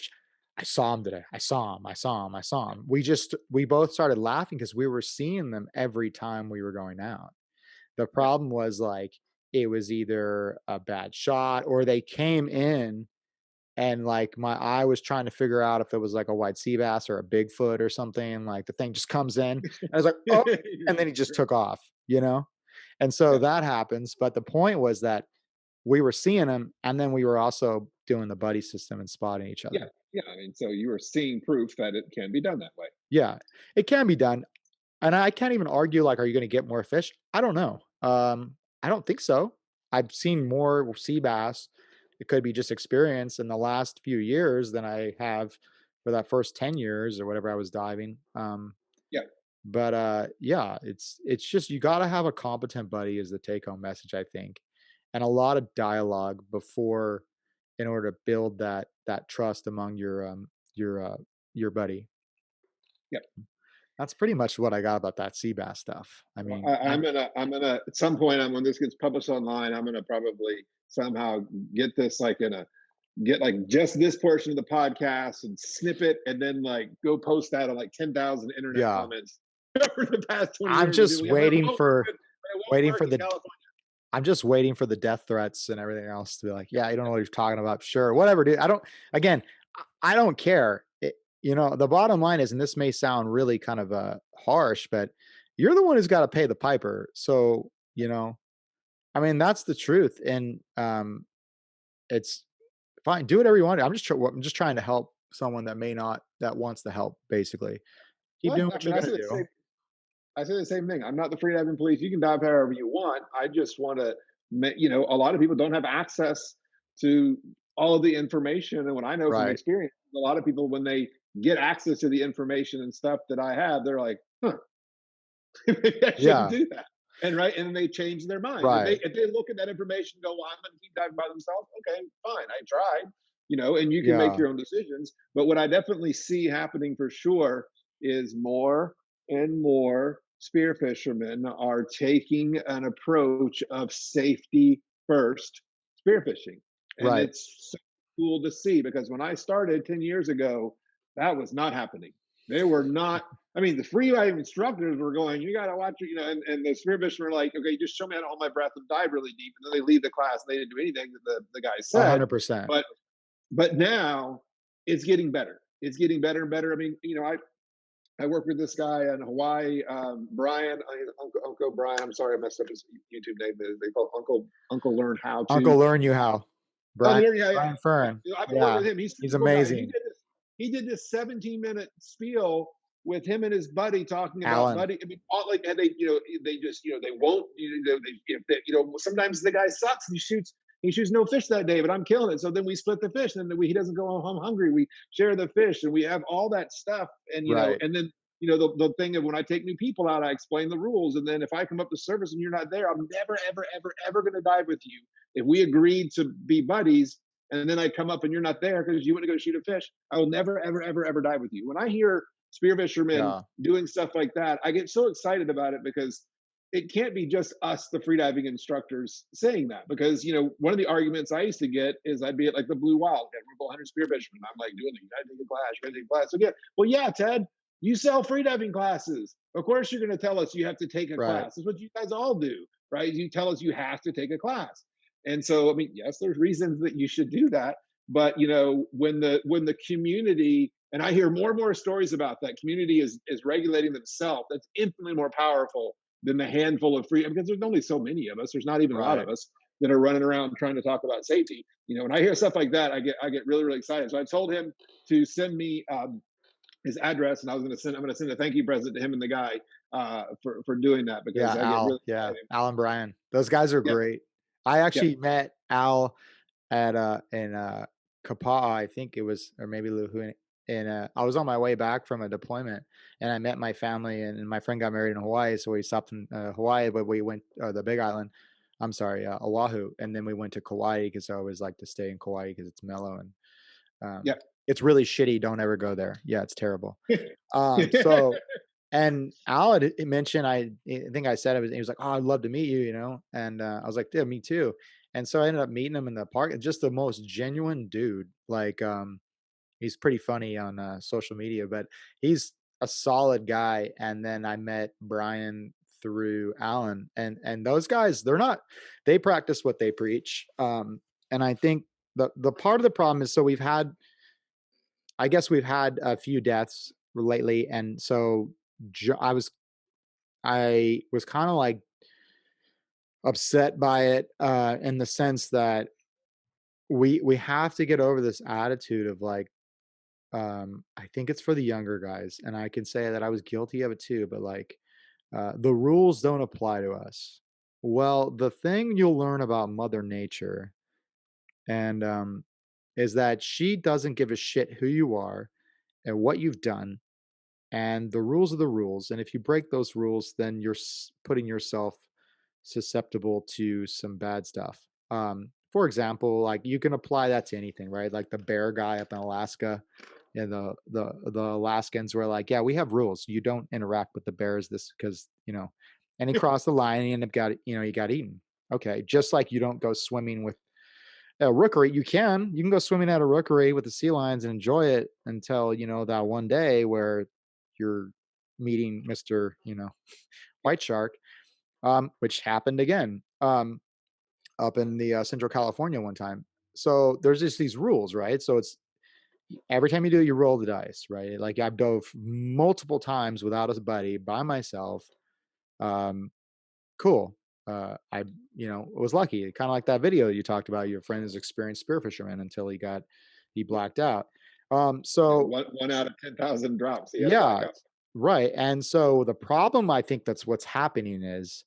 Speaker 1: I saw him today. I saw him. I saw him. I saw him." We both started laughing because we were seeing them every time we were going out. The
Speaker 2: yeah,
Speaker 1: problem was, like, it was either a bad shot or they came in and, like, my eye was trying to figure out if it was, like, a white sea bass or a Bigfoot or something, like, the thing just comes in, and I was like, "Oh," and then he just took off, you know? And so
Speaker 2: yeah,
Speaker 1: that happens, but the point was that we were seeing him, and then we were also doing the buddy system and spotting each
Speaker 2: yeah,
Speaker 1: other.
Speaker 2: yeah. I mean, so you are seeing proof that it can be done that way.
Speaker 1: Yeah, it can be done, and I can't even argue, like, are you gonna get more fish? I don't know. I don't think so. I've seen more sea bass it could be just experience in the last few years than I have for that first 10 years or whatever I was diving.
Speaker 2: Yeah.
Speaker 1: But yeah, it's just you got to have a competent buddy is the take home message, I think, and a lot of dialogue before in order to build that trust among your your buddy.
Speaker 2: Yeah.
Speaker 1: That's pretty much what I got about that sea bass stuff. I
Speaker 2: Well,
Speaker 1: mean,
Speaker 2: I'm gonna at some point, when this gets published online, I'm gonna probably somehow get this like in a get like just this portion of the podcast and snip it, and then like go post that on like 10,000 internet
Speaker 1: yeah,
Speaker 2: comments over the past 20
Speaker 1: I'm
Speaker 2: years. And
Speaker 1: just
Speaker 2: people, yeah, but
Speaker 1: waiting for
Speaker 2: but it won't
Speaker 1: waiting
Speaker 2: work
Speaker 1: for
Speaker 2: in
Speaker 1: the
Speaker 2: California.
Speaker 1: I'm just waiting for the death threats and everything else to be like, yeah, you don't know what you're talking about. Sure, whatever, dude. I don't. Again, I don't care. The bottom line is, and this may sound really kind of harsh, but you're the one who's got to pay the piper. So I mean, that's the truth, and it's fine. Do whatever you want. I'm just trying to help someone that may not that wants the help. Basically, keep
Speaker 2: Well,
Speaker 1: doing
Speaker 2: I
Speaker 1: what
Speaker 2: mean,
Speaker 1: you're gonna do.
Speaker 2: I say the same thing. I'm not the freediving police. You can dive however you want. I just want to, a lot of people don't have access to all of the information. And what I know from
Speaker 1: Right.
Speaker 2: experience, a lot of people, when they get access to the information and stuff that I have, they're like, huh, maybe I shouldn't
Speaker 1: Yeah.
Speaker 2: do that. And right. And then they change their mind.
Speaker 1: Right.
Speaker 2: If they look at that information and go, well, I'm going to keep diving by themselves. Okay, fine. I tried, and you can make
Speaker 1: Yeah.
Speaker 2: your own decisions. But what I definitely see happening for sure is more and more spear fishermen are taking an approach of safety first spearfishing. And
Speaker 1: Right.
Speaker 2: it's so cool to see, because when I started 10 years ago, that was not happening. They were not, I mean, the freediving instructors were going, you got to watch it, and the spearfishermen were like, okay, just show me how to hold my breath and dive really deep. And then they leave the class and they didn't do anything that the guy said.
Speaker 1: 100%.
Speaker 2: But now it's getting better. It's getting better and better. I mean, I work with this guy in Hawaii, Brian, Uncle Brian. I'm sorry, I messed up his YouTube name. They call Uncle Learn How
Speaker 1: Uncle
Speaker 2: to.
Speaker 1: Learn You How. Brian
Speaker 2: Uncle, yeah, yeah,
Speaker 1: Brian Fern.
Speaker 2: I've been working
Speaker 1: Yeah.
Speaker 2: with him. He's a
Speaker 1: He's
Speaker 2: super cool guy.
Speaker 1: amazing.
Speaker 2: He did this 17-minute spiel with him and his buddy talking about
Speaker 1: Alan.
Speaker 2: buddy. I mean, all, like, and they just, they won't, sometimes the guy sucks and he shoots no fish that day, but I'm killing it. So then we split the fish, and then he doesn't go home hungry. We share the fish, and we have all that stuff. And,
Speaker 1: Right.
Speaker 2: and then, the thing of when I take new people out, I explain the rules. And then if I come up to surface and you're not there, I'm never, ever, ever, ever going to dive with you. If we agreed to be buddies, and then I come up and you're not there because you want to go shoot a fish, I will never, ever, ever, ever dive with you. When I hear spear fishermen
Speaker 1: Yeah.
Speaker 2: doing stuff like that, I get so excited about it, because it can't be just us, the freediving instructors, saying that. Because, one of the arguments I used to get is I'd be at like the Blue Wildcat, we're 100 spear fishermen. I'm like, doing you gotta take a class, you gotta take a class. So yeah, well, yeah, Ted, you sell freediving classes. Of course, you're going to tell us you have to take a
Speaker 1: Right.
Speaker 2: class. That's what you guys all do, right? You tell us you have to take a class. And so, I mean, yes, there's reasons that you should do that. But when the community, and I hear more and more stories about that, community is regulating themselves. That's infinitely more powerful than the handful of free, because there's only so many of us. There's not even a lot
Speaker 1: Right.
Speaker 2: of us that are running around trying to talk about safety. When I hear stuff like that, I get really, really excited. So I told him to send me his address, and I'm going to send a thank you present to him and the guy for doing that,
Speaker 1: Yeah,
Speaker 2: because I get
Speaker 1: Al.
Speaker 2: really
Speaker 1: Yeah.
Speaker 2: excited.
Speaker 1: Al and Brian. Those guys are
Speaker 2: Yeah,
Speaker 1: great. I
Speaker 2: yeah,
Speaker 1: actually met Al at in Kapa'a, I think it was, or maybe Luhu. And I was on my way back from a deployment, and I met my family, and my friend got married in Hawaii, so we stopped in Hawaii, but we went the Big Island. I'm sorry, Oahu, and then we went to Kauai because I always like to stay in Kauai because it's mellow and
Speaker 2: yeah.
Speaker 1: it's really shitty. Don't ever go there. Yeah, it's terrible. So and Al had mentioned, I think I said it was, he was like, "Oh, I'd love to meet you," and I was like, "Yeah, me too." And so I ended up meeting him in the park. Just the most genuine dude. Like, he's pretty funny on social media, but he's a solid guy. And then I met Brian through Alan, and those guys, they practice what they preach. And I think the part of the problem is, so I guess we've had a few deaths lately, and so I was kind of like upset by it, in the sense that we have to get over this attitude of like, I think it's for the younger guys, and I can say that I was guilty of it too, but like, the rules don't apply to us. Well, the thing you'll learn about Mother Nature and is that she doesn't give a shit who you are and what you've done, and the rules are the rules. And if you break those rules, then you're putting yourself susceptible to some bad stuff. For example, like you can apply that to anything, right? Like the bear guy up in Alaska, and the Alaskans were like, "Yeah, we have rules. You don't interact with the bears. This because and he crossed the line and he ended up he got eaten. Okay, just like you don't go swimming with a rookery. You can go swimming at a rookery with the sea lions and enjoy it until that one day where you're meeting Mister
Speaker 2: Yeah.
Speaker 1: White Shark, which happened again. Up in the Central California one time. So there's just these rules, right? So it's every time you do it, you roll the dice, right? Like I've dove multiple times without a buddy by myself. Um, cool. I was lucky. Kind of like that video you talked about. Your friend is experienced spearfisherman until he
Speaker 2: Yeah.
Speaker 1: blacked out.
Speaker 2: Yeah.
Speaker 1: So
Speaker 2: One out of 10,000 drops. He had a
Speaker 1: yeah,
Speaker 2: blackout.
Speaker 1: right. And so the problem I think that's what's happening is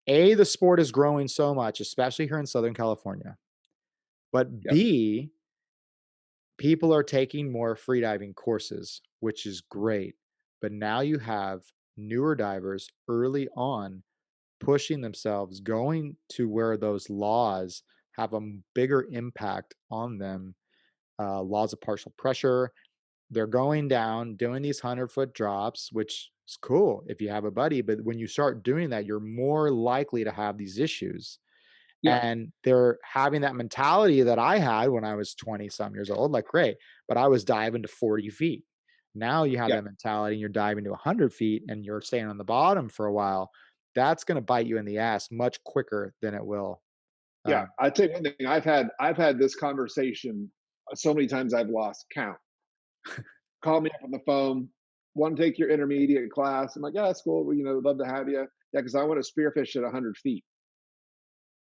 Speaker 1: a the sport is growing so much, especially here in Southern California. But
Speaker 2: Yep.
Speaker 1: B, people are taking more freediving courses, which is great. But now you have newer divers early on pushing themselves, going to where those laws have a bigger impact on them. Laws of partial pressure. They're going down, doing these 100-foot drops, which is cool if you have a buddy. But when you start doing that, you're more likely to have these issues,
Speaker 2: Yeah.
Speaker 1: and they're having that mentality that I had when I was 20 some years old, like, great, but I was diving to 40 feet. Now you have
Speaker 2: Yeah.
Speaker 1: that mentality and you're diving to 100 feet and you're staying on the bottom for a while. That's going to bite you in the ass much quicker than it will.
Speaker 2: Yeah.
Speaker 1: Um,
Speaker 2: I tell you one thing. I've had this conversation so many times I've lost count. Call me up on the phone. Want to take your intermediate class? I'm like, yeah, that's cool. Well, love to have you. Yeah, because I want to spearfish at 100 feet.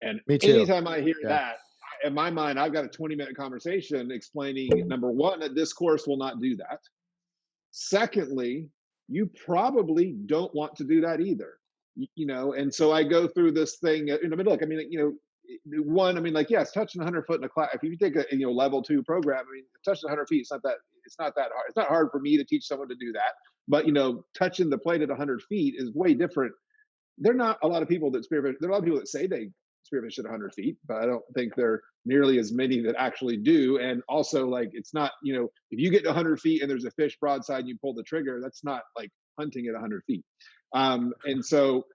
Speaker 2: And
Speaker 1: Me too.
Speaker 2: anytime I hear
Speaker 1: Yeah.
Speaker 2: that, in my mind, I've got a 20-minute conversation explaining number one, that this course will not do that. Secondly, you probably don't want to do that either. And so I go through this thing in the middle. Like, I mean, one, I mean, like, yes, touching 100 foot in a class. If you take a level 2 program, I mean, touching 100 feet, it's not that hard. It's not hard for me to teach someone to do that. But touching the plate at 100 feet is way different. There are not a lot of people that spearfish. There are a lot of people that say they spearfish at 100 feet, but I don't think there are nearly as many that actually do. And also, like, it's not, if you get to 100 feet and there's a fish broadside and you pull the trigger, that's not like hunting at 100 feet. And so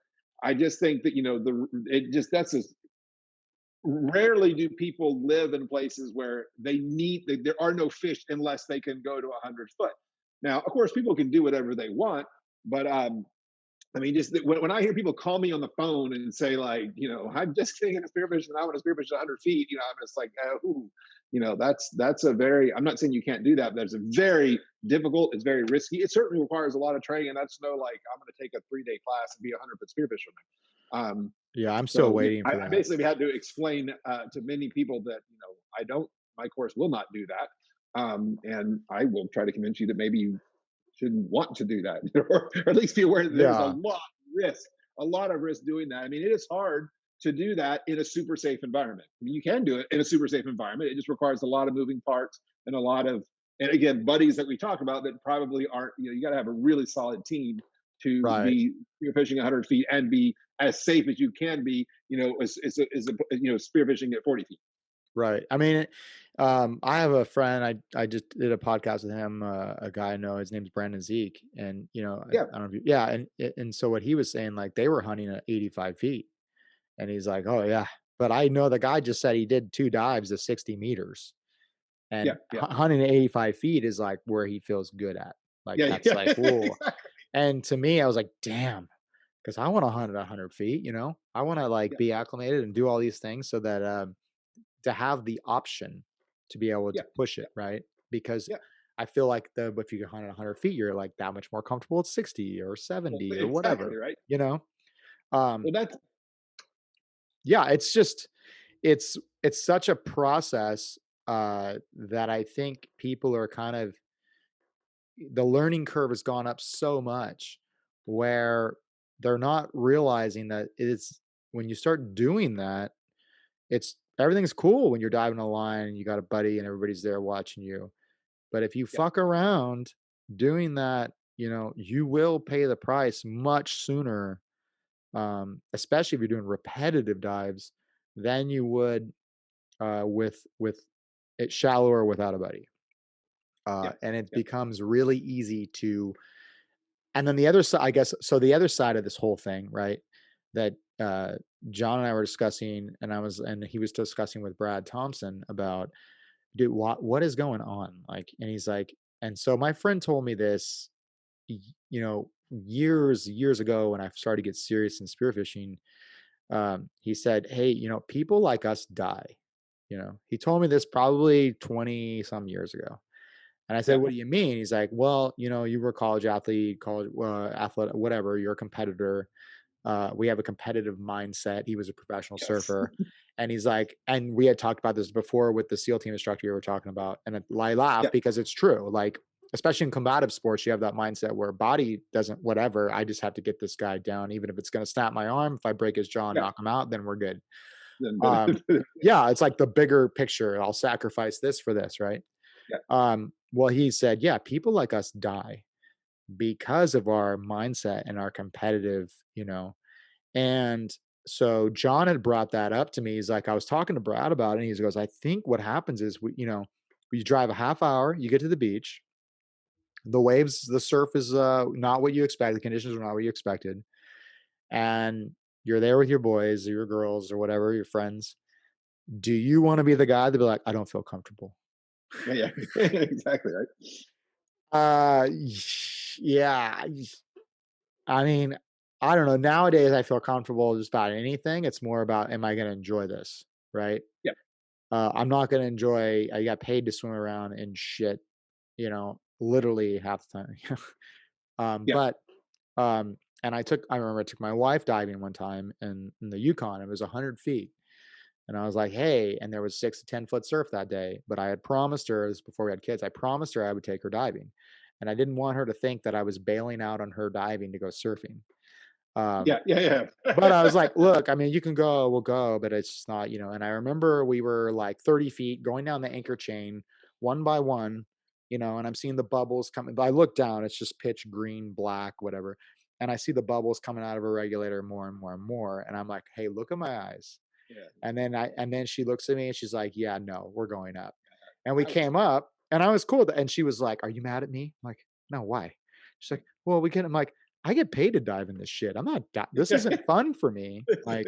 Speaker 2: I just think that, that's as rarely do people live in places where there are no fish unless they can go to 100 foot. Now, of course, people can do whatever they want, but I mean, just when I hear people call me on the phone and say, like, I'm just getting into spearfish and I want to spearfish at 100 feet, I'm just like, ooh, that's a very, I'm not saying you can't do that, but it's a very difficult, it's very risky. It certainly requires a lot of training. And that's no, like, I'm going to take a 3-day class and be a 100-foot spearfisherman.
Speaker 1: Yeah. I'm still
Speaker 2: So
Speaker 1: waiting for
Speaker 2: I
Speaker 1: that.
Speaker 2: basically had to explain to many people that, my course will not do that. And I will try to convince you that maybe you shouldn't want to do that, or at least be aware that there's
Speaker 1: Yeah.
Speaker 2: a lot of risk doing that. I mean, it is hard to do that in a super safe environment. I mean, you can do it in a super safe environment. It just requires a lot of moving parts and a lot of, and again, buddies that we talk about that probably aren't, you got to have a really solid team to
Speaker 1: Right.
Speaker 2: be fishing 100 feet and be as safe as you can be, spearfishing at 40 feet.
Speaker 1: Right. I mean, I have a friend. I just did a podcast with him. A guy I know. His name's Brandon Zeke, and
Speaker 2: Yeah.
Speaker 1: I don't know if yeah, and so what he was saying, like they were hunting at 85 feet, and he's like, oh yeah, but I know the guy just said he did 2 dives to 60 meters,
Speaker 2: Yeah.
Speaker 1: and
Speaker 2: Yeah.
Speaker 1: hunting at 85 feet is like where he feels good at. Like
Speaker 2: Yeah.
Speaker 1: that's
Speaker 2: Yeah.
Speaker 1: like whoa.
Speaker 2: Exactly.
Speaker 1: And to me, I was like, damn, because I want to hunt at 100 feet. I want to like
Speaker 2: Yeah.
Speaker 1: be acclimated and do all these things so that to have the option to be able
Speaker 2: Yeah.
Speaker 1: to push
Speaker 2: Yeah.
Speaker 1: it, right? Because
Speaker 2: Yeah.
Speaker 1: I feel like if you can hunt at 100 feet, you're like that much more comfortable at 60 or
Speaker 2: Well,
Speaker 1: 70 or
Speaker 2: exactly.
Speaker 1: whatever,
Speaker 2: Right.
Speaker 1: you know? Um,
Speaker 2: Well, that's
Speaker 1: yeah, it's just it's such a process that I think people are kind of the learning curve has gone up so much where they're not realizing that it's when you start doing that, it's everything's cool when you're diving a line and you got a buddy and everybody's there watching you. But if you
Speaker 2: Yeah.
Speaker 1: fuck around doing that, you will pay the price much sooner, especially if you're doing repetitive dives, than you would with it shallower without a buddy.
Speaker 2: Yeah.
Speaker 1: And it
Speaker 2: Yeah.
Speaker 1: becomes really easy to. And then the other side, I guess, so the other side of this whole thing, right? That John and I were discussing, and he was discussing with Brad Thompson about, dude, what is going on? Like, and he's like, and so my friend told me this, years ago when I started to get serious in spearfishing. He said, "Hey, people like us die." He told me this probably 20 some years ago. And I said,
Speaker 2: Yeah.
Speaker 1: "What do you mean?" He's like, "Well, you were a college athlete, college athlete, whatever. You're a competitor. We have a competitive mindset." He was a professional
Speaker 2: Yes.
Speaker 1: surfer, and he's like, and we had talked about this before with the SEAL team instructor you were talking about, and I laugh
Speaker 2: Yeah.
Speaker 1: because it's true. Like, especially in combative sports, you have that mindset where body doesn't whatever. I just have to get this guy down, even if it's going to snap my arm. If I break his jaw and
Speaker 2: Yeah.
Speaker 1: knock him out, then we're good.
Speaker 2: Then, but
Speaker 1: Um, yeah, it's like the bigger picture. I'll sacrifice this for this, right?
Speaker 2: yeah.
Speaker 1: Well, he said, yeah, people like us die because of our mindset and our competitive, and so John had brought that up to me. He's like, I was talking to Brad about it, and he goes, I think what happens is we drive a half hour, you get to the beach, the waves, the surf is not what you expect, the conditions are not what you expected, and you're there with your boys or your girls or whatever, your friends. Do you want to be the guy to be like, I don't feel comfortable?
Speaker 2: Yeah. Yeah. Exactly. Right.
Speaker 1: Uh, yeah. I mean, I don't know. Nowadays, I feel comfortable just about anything. It's more about, am I going to enjoy this? Right.
Speaker 2: Yeah.
Speaker 1: I'm not going to enjoy, I got paid to swim around in shit, literally half the time.
Speaker 2: Yeah.
Speaker 1: But, and I remember I took my wife diving one time in the Yukon. It was 100 feet. And I was like, hey, and there was 6 to 10 foot surf that day. But I had promised her, this before we had kids, I promised her I would take her diving. And I didn't want her to think that I was bailing out on her diving to go surfing. Um,
Speaker 2: Yeah. Yeah.
Speaker 1: but I was
Speaker 2: Yeah.
Speaker 1: like, look, I mean, you can go, we'll go, but it's just not, and I remember we were like 30 feet going down the anchor chain one by one, and I'm seeing the bubbles coming. I look down, it's just pitch green, black, whatever. And I see the bubbles coming out of a regulator more and more and more. And I'm like, hey, look at my eyes.
Speaker 2: Yeah.
Speaker 1: And then she looks at me and she's like, "Yeah, no, we're going up." And we
Speaker 2: I was
Speaker 1: came up and I was cool with it. And she was like, "Are you mad at me?" I'm like, "No, why?" She's like, "Well, we can." I'm like, "I get paid to dive in this shit. This isn't fun for me." Like,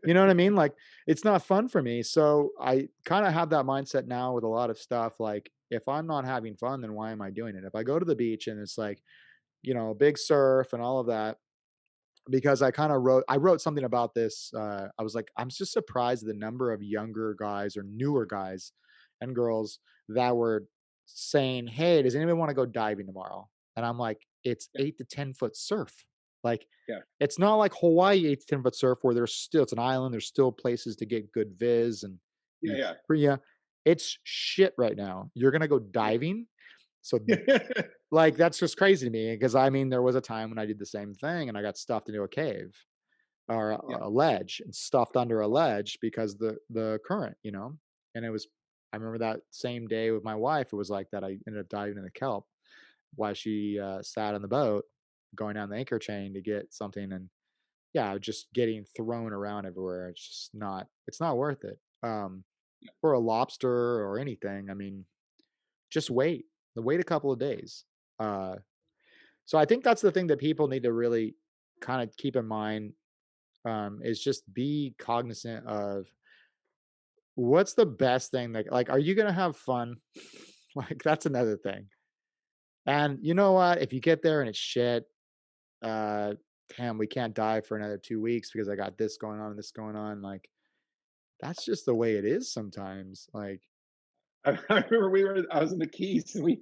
Speaker 1: you know what I mean? Like, it's not fun for me. So I kind of have that mindset now with a lot of stuff. Like, if I'm not having fun, then why am I doing it? If I go to the beach and it's like, big surf and all of that, because I wrote something about this. I was like, I'm just surprised at the number of younger guys or newer guys and girls that were saying, "Hey, does anybody want to go diving tomorrow?" And I'm like, it's
Speaker 2: Yeah.
Speaker 1: 8 to 10 foot surf. Like,
Speaker 2: Yeah.
Speaker 1: it's not like Hawaii 8 to 10 foot surf where it's an island. There's still places to get good viz and be
Speaker 2: Yeah.
Speaker 1: free. Yeah, it's shit right now. You're gonna go
Speaker 2: Yeah.
Speaker 1: diving, so
Speaker 2: Yeah.
Speaker 1: like, that's just crazy to me because I mean, there was a time when I did the same thing and I got stuffed into a cave or
Speaker 2: Yeah.
Speaker 1: a ledge and stuffed under a ledge because the current, and I remember that same day with my wife, it was like that. I ended up diving in the kelp while she sat on the boat going down the anchor chain to get something. And yeah, just getting thrown around everywhere. It's not worth it. For a lobster or anything, I mean, just wait a couple of days. Uh, So I think that's the thing that people need to really kind of keep in mind, is just be cognizant of what's the best thing that like, are you gonna have fun? Like, that's another thing. And you know what? If you get there and it's shit, uh, damn, we can't dive for another 2 weeks because I got this going on and this going on. Like, that's just the way it is sometimes. Like,
Speaker 2: I remember I was in the Keys and we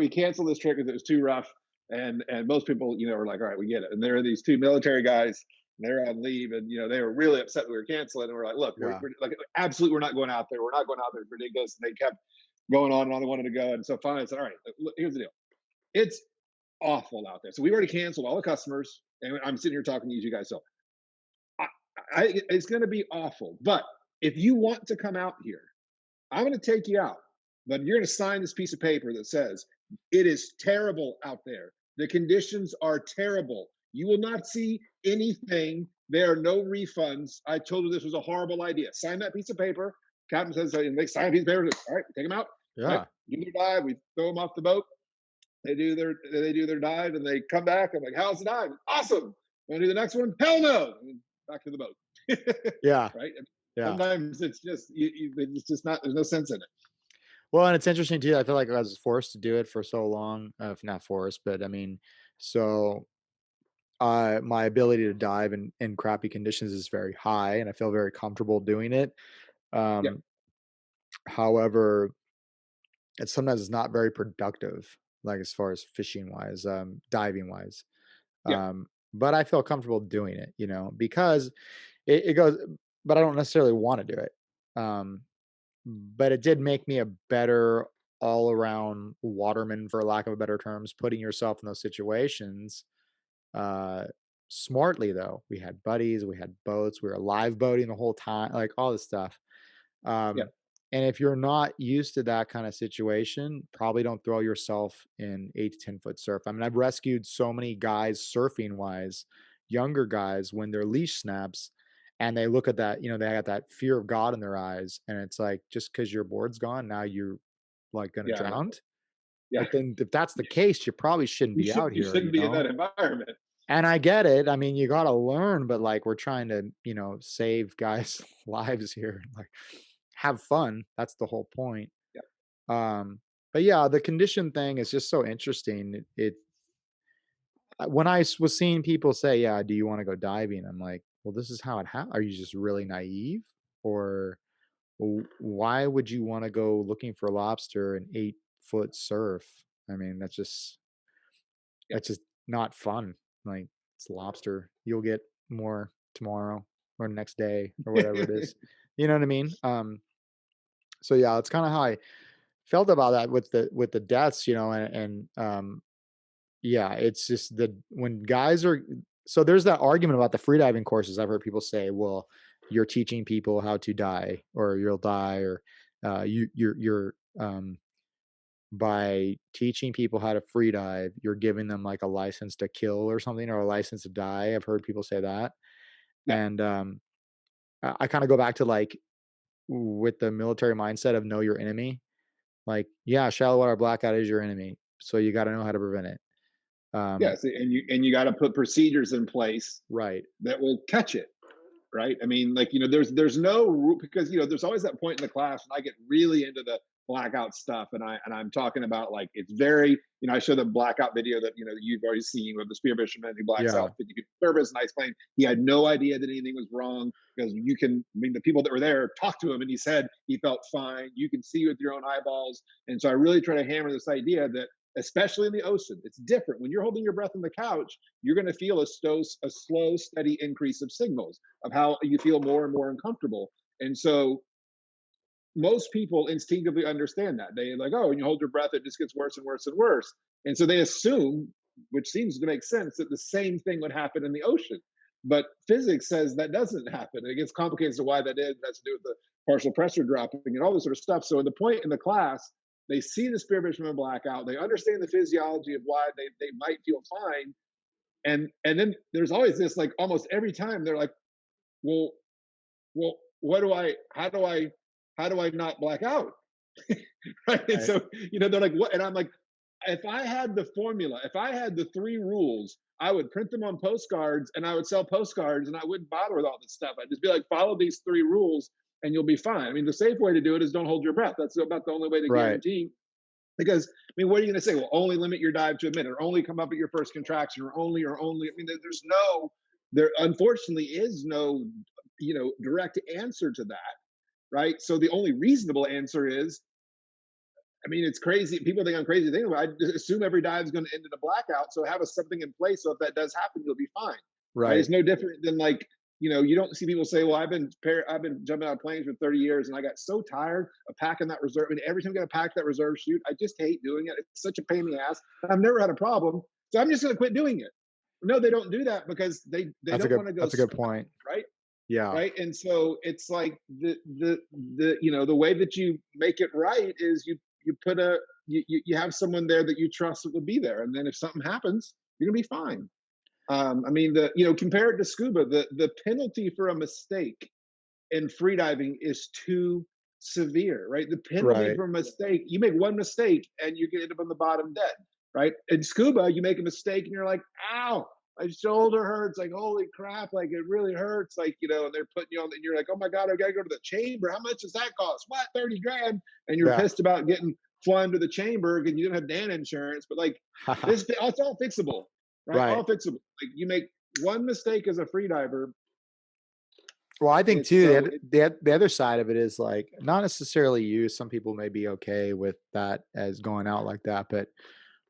Speaker 2: canceled this trip because it was too rough. And most people, were like, all right, we get it. And there are these two military guys, and they're on leave, and they were really upset we were canceling. And we're like, look,
Speaker 1: yeah,
Speaker 2: we're like, absolutely, we're not going out there. We're not going out there. It's ridiculous. And they kept going on and on. They wanted to go. And so finally I said, all right, look, here's the deal. It's awful out there. So we already canceled all the customers. And I'm sitting here talking to you guys. So I, it's going to be awful. But if you want to come out here, I'm going to take you out, but you're going to sign this piece of paper that says it is terrible out there. The conditions are terrible. You will not see anything. There are no refunds. I told you this was a horrible idea. Sign that piece of paper. Captain says, and they sign a piece of paper. All right, take them out. Right,
Speaker 1: Yeah.
Speaker 2: do their dive. We throw them off the boat. They do their dive, and they come back. I'm like, how's the dive? Awesome. Want to do the next one? Hell no. And back to the boat.
Speaker 1: Yeah.
Speaker 2: Right.
Speaker 1: Yeah.
Speaker 2: Sometimes it's just it's just not. There's no sense in it.
Speaker 1: Well, and it's interesting too. I feel like I was forced to do it for so long, if not forced, but I mean, so my ability to dive in crappy conditions is very high, and I feel very comfortable doing it.
Speaker 2: Yeah.
Speaker 1: Um, However, sometimes it's not very productive, like as far as fishing wise, diving wise.
Speaker 2: Yeah.
Speaker 1: But I feel comfortable doing it, because it goes. But I don't necessarily want to do it. Um, but it did make me a better all around waterman, for lack of a better terms, putting yourself in those situations uh smartly. Though we had buddies, we had boats, we were live boating the whole time, like all this stuff.
Speaker 2: Yeah.
Speaker 1: um and if you're not used to that kind of situation, probably don't throw yourself in 8 to 10 foot surf. I mean, I've rescued so many guys surfing wise, younger guys, when their leash snaps and they look at that, they got that fear of God in their eyes, and it's like, just because your board's gone, now you're like gonna
Speaker 2: Yeah.
Speaker 1: drown.
Speaker 2: Yeah.
Speaker 1: But then if that's the case, you probably shouldn't
Speaker 2: You
Speaker 1: be
Speaker 2: should
Speaker 1: out
Speaker 2: you
Speaker 1: here,
Speaker 2: shouldn't be in that environment.
Speaker 1: and I get it. I mean, you gotta learn, but, like, we're trying to, save guys' lives here, like, have fun. That's the whole point.
Speaker 2: Yeah.
Speaker 1: But yeah, the condition thing is just so interesting. When was seeing people say, "Yeah, do you wanna go diving?" I'm like, "Well, this is how it are you just really naive? Or why would you wanna go looking for lobster in 8-foot surf?" I mean,
Speaker 2: Yeah.
Speaker 1: that's just not fun. Like, it's lobster. You'll get more tomorrow or next day or whatever it is. You know what I mean? So yeah, it's kind of how I felt about that with the deaths, and yeah, it's just the when guys are so there's that argument about the freediving courses. I've heard people say, well, you're teaching people how to die, or you'll die, or you're by teaching people how to free dive, you're giving them like a license to kill or something, or a license to die. I've heard people say that.
Speaker 2: Yeah.
Speaker 1: And I kind of go back to like with the military mindset of know your enemy. Like, yeah, shallow water blackout is your enemy. So you got to know how to prevent it. Um,
Speaker 2: Yes, and you got to put procedures in place
Speaker 1: right.
Speaker 2: that will catch it. Right? I mean, like, there's no because there's always that point in the class when I get really into the blackout stuff, and I'm talking about, like, it's very, I show the blackout video that you've already seen with the spear fisherman who blacks
Speaker 1: Yeah.
Speaker 2: out 50 feet of service, and I explained he had no idea that anything was wrong, because I mean, the people that were there talked to him, and he said he felt fine. You can see with your own eyeballs, and so I really try to hammer this idea that, especially in the ocean, it's different. When you're holding your breath on the couch, you're going to feel a slow, steady increase of signals of how you feel more and more uncomfortable. And so most people instinctively understand that. They like, oh, when you hold your breath, it just gets worse and worse and worse. And so they assume, which seems to make sense, that the same thing would happen in the ocean. But physics says that doesn't happen. It gets complicated as to why that is. It has to do with the partial pressure dropping and all this sort of stuff. So at the point in the class, they see the spear fisherman blackout. They understand the physiology of why they might feel fine. And then there's always this, like, almost every time they're like, well, what do I how do I not black out? Right. And
Speaker 1: Right.
Speaker 2: so, they're like, what? And I'm like, if I had the formula, if I had the three rules, I would print them on postcards and I would sell postcards, and I wouldn't bother with all this stuff. I'd just be like, follow these three rules and you'll be fine. I mean, the safe way to do it is don't hold your breath. That's about the only way to
Speaker 1: Right.
Speaker 2: guarantee. Because, I mean, what are you going to say? Well, only limit your dive to a minute, or only come up at your first contraction, or only. I mean, there unfortunately is no, direct answer to that, right? So the only reasonable answer is, I mean, it's crazy. People think I'm crazy thinking about it. I just assume every dive is going to end in a blackout. So have something in place, so if that does happen, you'll be fine. Right?
Speaker 1: Right.
Speaker 2: It's no different than, like, you don't see people say, "Well, I've been jumping out of planes for 30 years, and I got so tired of packing that reserve. I mean, every time I got to pack that reserve chute, I just hate doing it. It's such a pain in the ass. I've never had a problem, so I'm just going to quit doing it." No, they don't do that because they
Speaker 1: That's a
Speaker 2: don't
Speaker 1: good
Speaker 2: want to go
Speaker 1: that's a good
Speaker 2: sweat,
Speaker 1: point.
Speaker 2: right?
Speaker 1: Yeah.
Speaker 2: right? And so it's like the way that you make it right is you put a you have someone there that you trust that will be there, and then if something happens, you're gonna be fine. I mean, compare it to scuba. The penalty for a mistake in freediving is too severe, right? The penalty
Speaker 1: Right.
Speaker 2: for a mistake, you make one mistake and you get up on the bottom dead, right? In scuba, you make a mistake and you're like, ow, my shoulder hurts, like, holy crap, like it really hurts, like, and they're putting you on, and you're like, oh my God, I gotta go to the chamber. How much does that cost? What, 30 grand? And you're
Speaker 1: Yeah.
Speaker 2: pissed about getting flown to the chamber and you don't have Dan insurance, but like it's all fixable, right?
Speaker 1: Right.
Speaker 2: All fixable. Like you make one mistake as a freediver,
Speaker 1: Well, I think
Speaker 2: it's
Speaker 1: too,
Speaker 2: so
Speaker 1: the other side of it is like not necessarily you. Some people may be okay with that as going out like that, but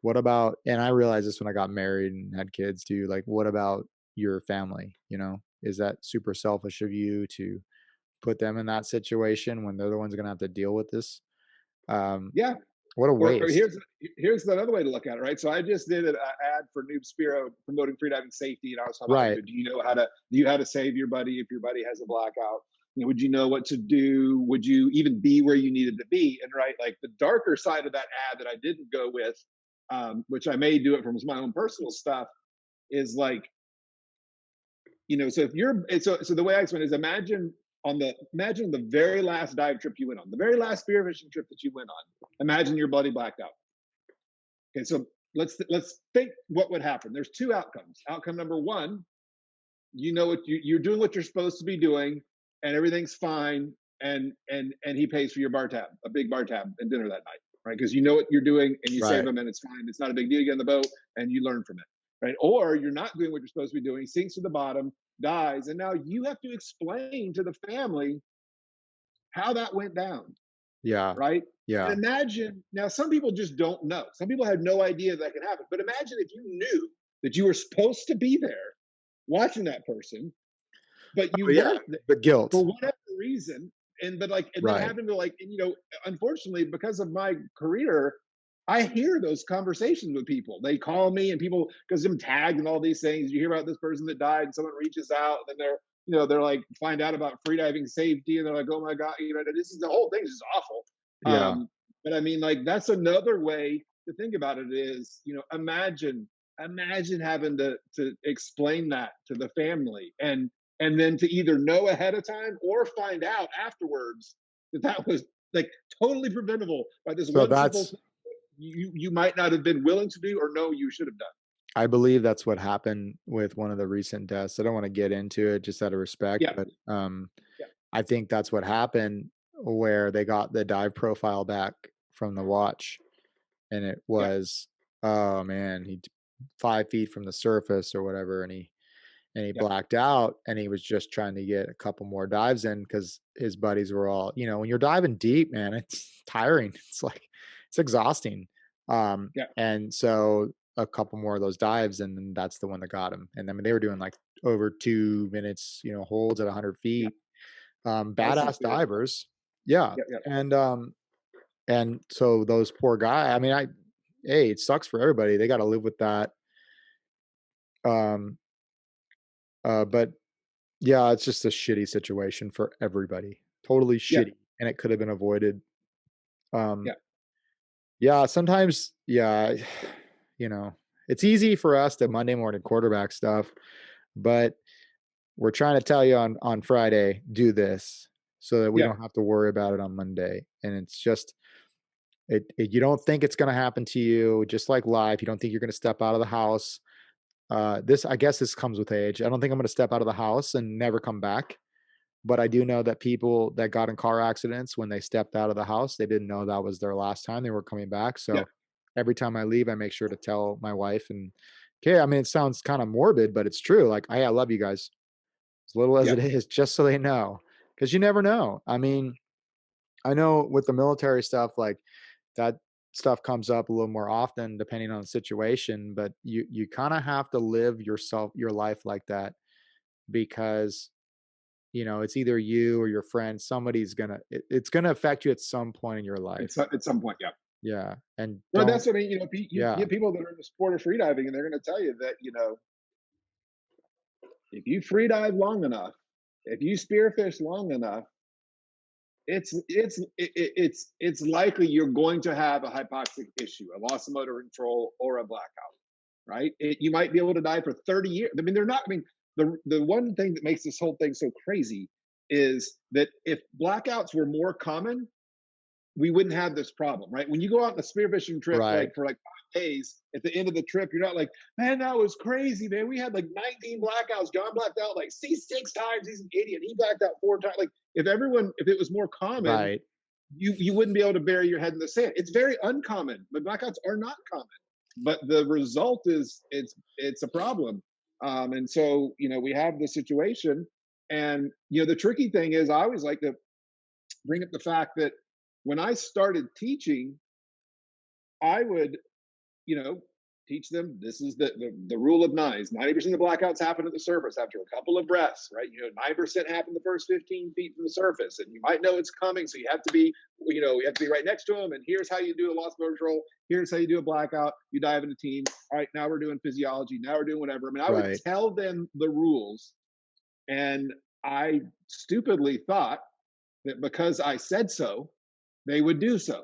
Speaker 1: what about, and I realized this when I got married and had kids too, like what about your family? Is that super selfish of you to put them in that situation when they're the ones going to have to deal with this? Um,
Speaker 2: yeah.
Speaker 1: what a
Speaker 2: Or
Speaker 1: waste.
Speaker 2: here's another way to look at it, right? So I just did an ad for Noob Spiro promoting freediving safety, and I was talking about,
Speaker 1: Right.
Speaker 2: do you know how to save your buddy if your buddy has a blackout? Would you know what to do? Would you even be where you needed to be? And right, like the darker side of that ad that I didn't go with, which I may do it from my own personal stuff, is like, so if you're so the way I explain it is imagine the very last dive trip you went on, the very last spearfishing trip that you went on. Imagine your buddy blacked out. Okay, so let's think what would happen. There's two outcomes. Outcome number one, what you're doing what you're supposed to be doing, and everything's fine, and he pays for your bar tab, a big bar tab, and dinner that night, right? Because you know what you're doing, and you save
Speaker 1: Right.
Speaker 2: him, and it's fine. It's not a big deal. You get on the boat, and you learn from it, right? Or you're not doing what you're supposed to be doing, sinks to the bottom, dies, and now you have to explain to the family how that went down,
Speaker 1: Yeah.
Speaker 2: right? And
Speaker 1: Yeah.
Speaker 2: imagine now, some people just don't know. Some people have no idea that can happen. But imagine if you knew that you were supposed to be there watching that person, but you
Speaker 1: Oh, yeah.
Speaker 2: weren't there
Speaker 1: The guilt.
Speaker 2: for whatever reason. And then
Speaker 1: Right.
Speaker 2: having to like, unfortunately, because of my career, I hear those conversations with people. They call me and people, because I'm tagged and all these things. You hear about this person that died, and someone reaches out, and then they're like, find out about freediving safety, and they're like, oh my God, this is the whole thing is just awful.
Speaker 1: Yeah.
Speaker 2: But I mean, like, that's another way to think about it is, imagine having to explain that to the family, and then to either know ahead of time or find out afterwards that was like totally preventable by this
Speaker 1: So
Speaker 2: one simple
Speaker 1: that's
Speaker 2: thing you might not have been willing to do or know you should have done.
Speaker 1: I believe that's what happened with one of the recent deaths. I don't want to get into it just out of respect,
Speaker 2: Yeah,
Speaker 1: but
Speaker 2: yeah,
Speaker 1: I think that's what happened where they got the dive profile back from the watch, and it
Speaker 2: yeah,
Speaker 1: was, oh man, 5 feet from the surface or whatever, and he
Speaker 2: yeah,
Speaker 1: blacked out, and he was just trying to get a couple more dives in because his buddies were all, when you're diving deep, man, it's tiring. It's like it's exhausting.
Speaker 2: yeah,
Speaker 1: And so a couple more of those dives, and then that's the one that got him. And I mean, they were doing like over 2 minutes, holds at 100
Speaker 2: yeah.
Speaker 1: feet.
Speaker 2: That's some
Speaker 1: Badass
Speaker 2: serious stuff.
Speaker 1: divers. Yeah.
Speaker 2: Yeah, yeah,
Speaker 1: And so those poor guy, I mean, hey, it sucks for everybody. They got to live with that. Um, but yeah, it's just a shitty situation for everybody. Totally
Speaker 2: yeah,
Speaker 1: shitty, and it could have been avoided. Um,
Speaker 2: yeah,
Speaker 1: yeah, sometimes, yeah, you know, it's easy for us to Monday morning quarterback stuff, but we're trying to tell you on Friday, do this so that we
Speaker 2: yeah,
Speaker 1: don't have to worry about it on Monday. And it's just you don't think it's going to happen to you, just like life. You don't think you're going to step out of the house. This, I guess, this comes with age. I don't think I'm going to step out of the house and never come back. But I do know that people that got in car accidents when they stepped out of the house, they didn't know that was their last time they were coming back.
Speaker 2: yeah,
Speaker 1: So every time I leave, I make sure to tell my wife and, okay, I mean, it sounds kind of morbid, but it's true. Like, hey, I love you guys as little as
Speaker 2: yeah,
Speaker 1: it is, just so they know, because you never know. I mean, I know with the military stuff, like that stuff comes up a little more often depending on the situation, but you kind of have to live your life like that because it's either you or your friend, somebody's it's gonna affect you at some point in your life.
Speaker 2: at some point, yeah.
Speaker 1: Yeah, and
Speaker 2: Well, that's
Speaker 1: don't
Speaker 2: what I mean. You
Speaker 1: yeah,
Speaker 2: get people that are in the sport of freediving, and they're going to tell you that if you free dive long enough, If you spearfish long enough, it's likely you're going to have a hypoxic issue, a loss of motor control, or a blackout, right? You might be able to die for 30 years. I mean, they're not. I mean, the one thing that makes this whole thing so crazy is that if blackouts were more common, we wouldn't have this problem, right? When you go out on a spearfishing trip,
Speaker 1: Right.
Speaker 2: like for like 5 days, at the end of the trip, you're not like, man, that was crazy, man. We had like 19 blackouts. John blacked out like see 6 times. He's an idiot. He blacked out 4 times. Like if it was more common,
Speaker 1: Right.
Speaker 2: you wouldn't be able to bury your head in the sand. It's very uncommon, but blackouts are not common. But the result is it's a problem. And so we have this situation, and the tricky thing is I always like to bring up the fact that when I started teaching, I would, you know, teach them this is the rule of nines. 90% of the blackouts happen at the surface after a couple of breaths, right? 9% happen the first 15 feet from the surface, and you might know it's coming, so you have to be, you have to be right next to them. And here's how you do a loss motor control. Here's how you do a blackout. You dive in a team. All right, now we're doing physiology. Now we're doing whatever. I mean, I would
Speaker 1: Right.
Speaker 2: tell them the rules, and I stupidly thought that because I said so, they would do so.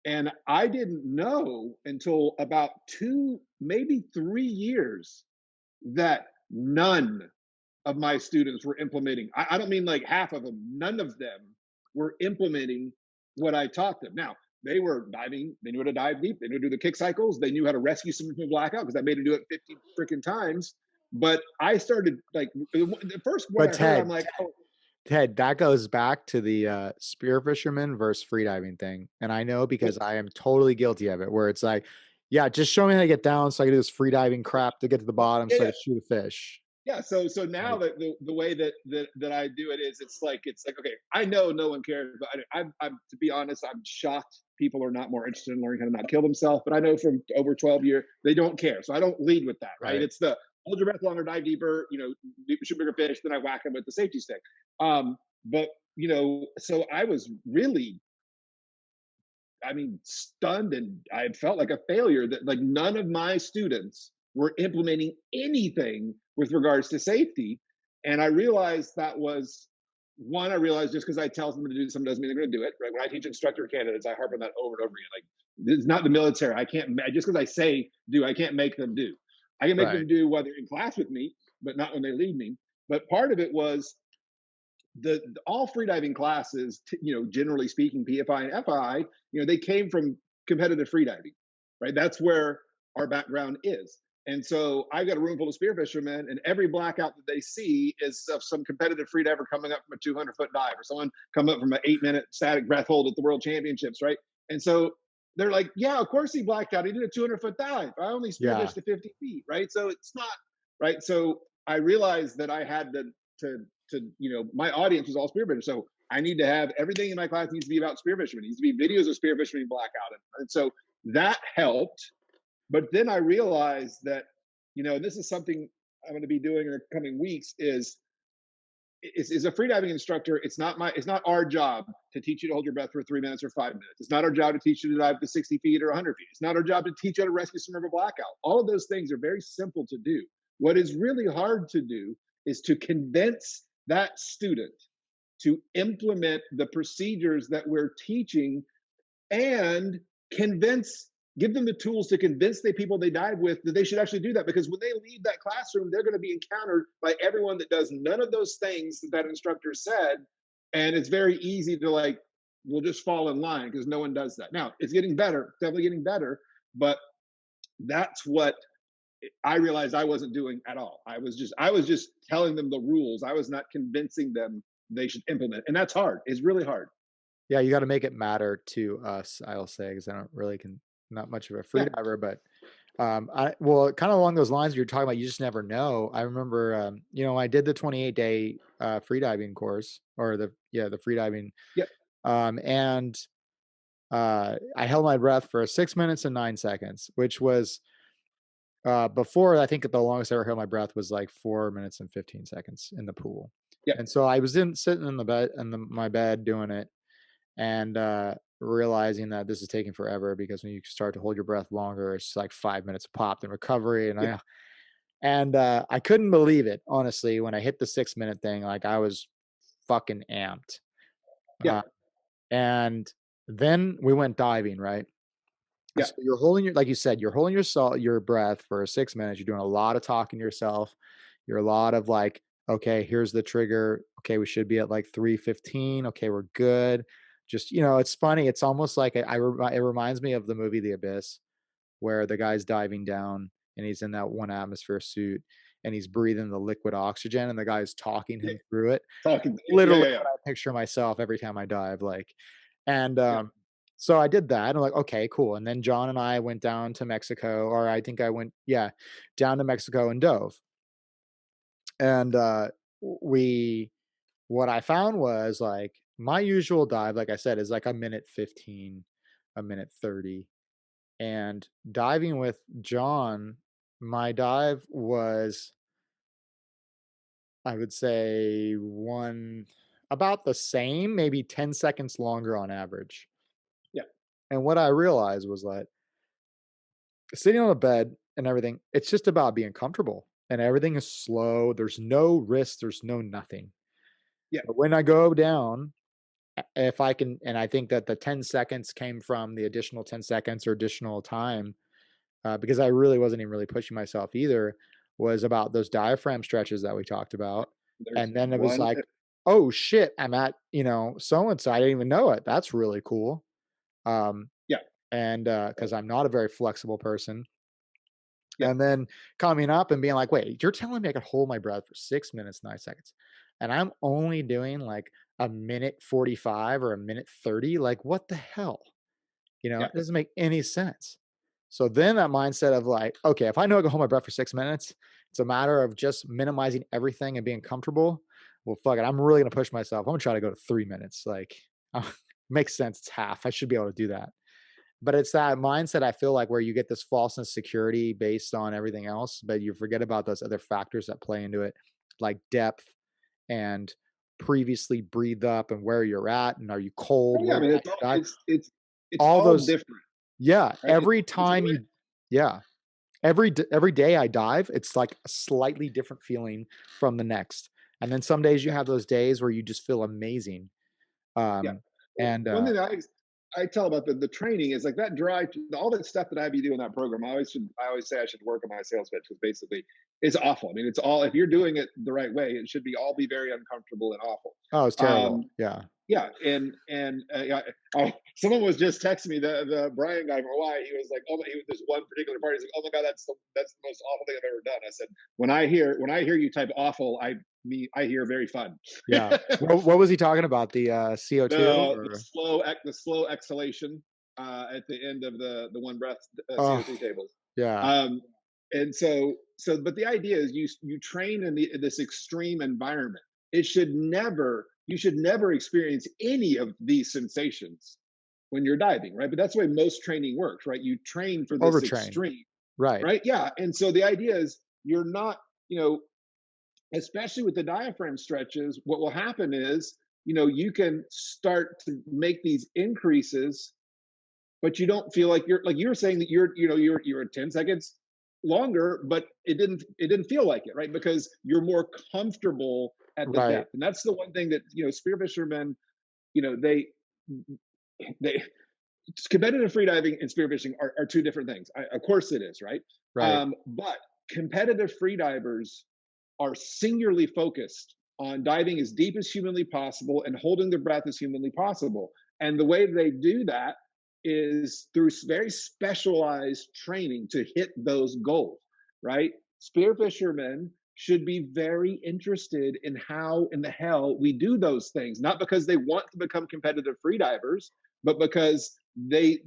Speaker 2: And I didn't know until about 2, maybe 3 years that none of my students were implementing. I don't mean like half of them, none of them were implementing what I taught them. Now, they were diving, they knew how to dive deep, they knew how to do the kick cycles, they knew how to rescue someone from a blackout because I made them do it 50 freaking times. But I started like the first one
Speaker 1: But
Speaker 2: I heard, I'm
Speaker 1: Ted,
Speaker 2: like, oh,
Speaker 1: Ted, that goes back to the spear fisherman versus freediving thing. And I know
Speaker 2: yeah,
Speaker 1: because I am totally guilty of it, where it's like, yeah, just show me how to get down so I can do this freediving crap to get to the bottom so I
Speaker 2: yeah.
Speaker 1: can shoot a fish.
Speaker 2: Yeah, so now
Speaker 1: Like,
Speaker 2: that the way that I do it is it's like okay, I know no one cares, but I'm to be honest, I'm shocked people are not more interested in learning how to not kill themselves. But I know from over 12 years they don't care, so I don't lead with that, right?
Speaker 1: right.
Speaker 2: It's the hold your breath longer, dive deeper, shoot bigger fish, then I whack them with the safety stick. But so I was really, I mean, stunned, and I felt like a failure that like none of my students were implementing anything with regards to safety. And I realized that was one, I realized just because I tell them to do something doesn't mean they're going to do it. Right? When I teach instructor candidates, I harp on that over and over again. Like, this is not the military. I can't, just because I say do, I can't make them do. I can make
Speaker 1: Right.
Speaker 2: them do while they're in class with me, but not when they leave me. But part of it was the all freediving classes, generally speaking, PFI and FI, they came from competitive freediving, right? That's where our background is. And so I got a room full of spear fishermen, and every blackout that they see is of some competitive freediver coming up from a 200-foot dive, or someone coming up from an 8-minute static breath hold at the World Championships, right? And so they're like, yeah, of course he blacked out. He did a 200-foot dive. I only
Speaker 1: Yeah.
Speaker 2: spearfished to 50 feet, right? So it's not right. So I realized that I had my audience was all spearfishers, so I need to have everything in my class needs to be about spearfishing. It needs to be videos of spearfishing blackout, and so that helped. But then I realized that this is something I'm going to be doing in the coming weeks. Is a freediving instructor. It's not our job to teach you to hold your breath for 3 minutes or 5 minutes. It's not our job to teach you to dive to 60 feet or 100 feet. It's not our job to teach you how to rescue someone from a blackout. All of those things are very simple to do. What is really hard to do is to convince that student to implement the procedures that we're teaching, and give them the tools to convince the people they dive with that they should actually do that. Because when they leave that classroom, they're going to be encountered by everyone that does none of those things that instructor said. And it's very easy to like, we'll just fall in line because no one does that. Now it's getting better, definitely getting better. But that's what I realized I wasn't doing at all. I was just telling them the rules. I was not convincing them they should implement. And that's hard. It's really hard.
Speaker 1: Yeah, you gotta make it matter to us, I'll say, because I don't really not much of a free
Speaker 2: Yeah.
Speaker 1: diver, but, well, kinda along those lines you're talking about, you just never know. I remember, I did the 28-day, free diving course or the free diving,
Speaker 2: Yeah.
Speaker 1: and, I held my breath for 6 minutes and 9 seconds, which was, before I think the longest I ever held my breath was like 4 minutes and 15 seconds in the pool.
Speaker 2: Yeah.
Speaker 1: And so I was sitting in the bed my bed doing it, and realizing that this is taking forever because when you start to hold your breath longer, it's like 5 minutes popped in recovery, and
Speaker 2: Yeah.
Speaker 1: And I couldn't believe it, honestly, when I hit the 6 minute thing. Like I was fucking amped.
Speaker 2: Yeah,
Speaker 1: Uh, and then we went diving, right?
Speaker 2: yeah,
Speaker 1: So you're holding your, like you said, you're holding your breath for 6 minutes. You're doing a lot of talking to yourself. You're a lot of like, okay, here's the trigger. Okay, we should be at like 3:15. Okay, we're good. Just it's funny. It's almost like it reminds me of the movie The Abyss, where the guy's diving down and he's in that one atmosphere suit and he's breathing the liquid oxygen and the guy's talking
Speaker 2: yeah.
Speaker 1: him through it.
Speaker 2: Talking, yeah,
Speaker 1: Literally
Speaker 2: yeah, yeah,
Speaker 1: what I picture myself every time I dive, like, and,
Speaker 2: yeah,
Speaker 1: so I did that. I'm like, "Okay, cool," and then John and I went down to Mexico, or I think I went, yeah, down to Mexico and dove, and, we what I found was, like, my usual dive, like I said, is like a minute 15, a minute 30, and diving with John, my dive was, I would say, one about the same, maybe 10 seconds longer on average.
Speaker 2: yeah,
Speaker 1: And what I realized was that sitting on a bed and everything, it's just about being comfortable and everything is slow. There's no risk, there's no nothing.
Speaker 2: yeah,
Speaker 1: But when I go down, if I can, and I think that the 10 seconds came from the additional 10 seconds or additional time, because I really wasn't even really pushing myself either, was about those diaphragm stretches that we talked about.
Speaker 2: there's
Speaker 1: And then it was
Speaker 2: one,
Speaker 1: like, oh shit, I'm at, so and so. I didn't even know it. That's really cool. Um,
Speaker 2: yeah,
Speaker 1: and because I'm not a very flexible person.
Speaker 2: yeah,
Speaker 1: And then coming up and being like, wait, you're telling me I could hold my breath for 6 minutes, 9 seconds. And I'm only doing like a minute 45 or a minute 30. Like, what the hell?
Speaker 2: yeah,
Speaker 1: It doesn't make any sense. So then that mindset of like, okay, if I know I can hold my breath for 6 minutes, it's a matter of just minimizing everything and being comfortable. Well, fuck it. I'm really gonna push myself. I'm gonna try to go to 3 minutes. Like, makes sense. It's half. I should be able to do that. But it's that mindset I feel like where you get this false insecurity based on everything else, but you forget about those other factors that play into it, like depth and previously breathed up and where you're at and are you cold,
Speaker 2: oh, yeah.
Speaker 1: where
Speaker 2: I
Speaker 1: you're
Speaker 2: mean,
Speaker 1: at in your dive.
Speaker 2: it's
Speaker 1: All
Speaker 2: all
Speaker 1: those,
Speaker 2: different,
Speaker 1: yeah,
Speaker 2: right?
Speaker 1: every
Speaker 2: It's
Speaker 1: time
Speaker 2: really,
Speaker 1: you, yeah, every day I dive, it's like a slightly different feeling from the next. And then some days you
Speaker 2: yeah,
Speaker 1: have those days where you just feel amazing.
Speaker 2: yeah.
Speaker 1: Um,
Speaker 2: Well,
Speaker 1: and
Speaker 2: one thing that I tell about the training is like that drive, all that stuff that I be doing in that program. I always say I should work on my sales pitch because basically it's awful. I mean, it's all, if you're doing it the right way, it should be all be very uncomfortable and awful.
Speaker 1: oh, it's terrible.
Speaker 2: Um,
Speaker 1: Yeah.
Speaker 2: yeah, and someone was just texting me, the Brian guy from Hawaii. He was like, "Oh, this one particular part. He's like, oh my god, that's the most awful thing I've ever done." I said, when I hear you type awful, I hear very fun.
Speaker 1: Yeah. What was he talking about? The, CO2
Speaker 2: the
Speaker 1: or
Speaker 2: the slow exhalation at the end of the one breath
Speaker 1: oh,
Speaker 2: CO2 tables.
Speaker 1: yeah.
Speaker 2: Um, and but the idea is you train in this extreme environment. You should never experience any of these sensations when you're diving, right? But that's the way most training works, right? You train for this
Speaker 1: Overtrain.
Speaker 2: extreme,
Speaker 1: Right.
Speaker 2: right? Yeah. And so the idea is you're not, especially with the diaphragm stretches, what will happen is, you can start to make these increases, but you don't feel like you're saying that you're 10 seconds longer, but it didn't feel like it, right? Because you're more comfortable at the
Speaker 1: Right.
Speaker 2: depth. And that's the one thing that, spear fishermen, you know, they competitive freediving and spearfishing are two different things. Of course it is, right?
Speaker 1: Right.
Speaker 2: But competitive freedivers are singularly focused on diving as deep as humanly possible and holding their breath as humanly possible. And the way they do that is through very specialized training to hit those goals, right? Spearfishermen should be very interested in how in the hell we do those things, not because they want to become competitive freedivers, but because they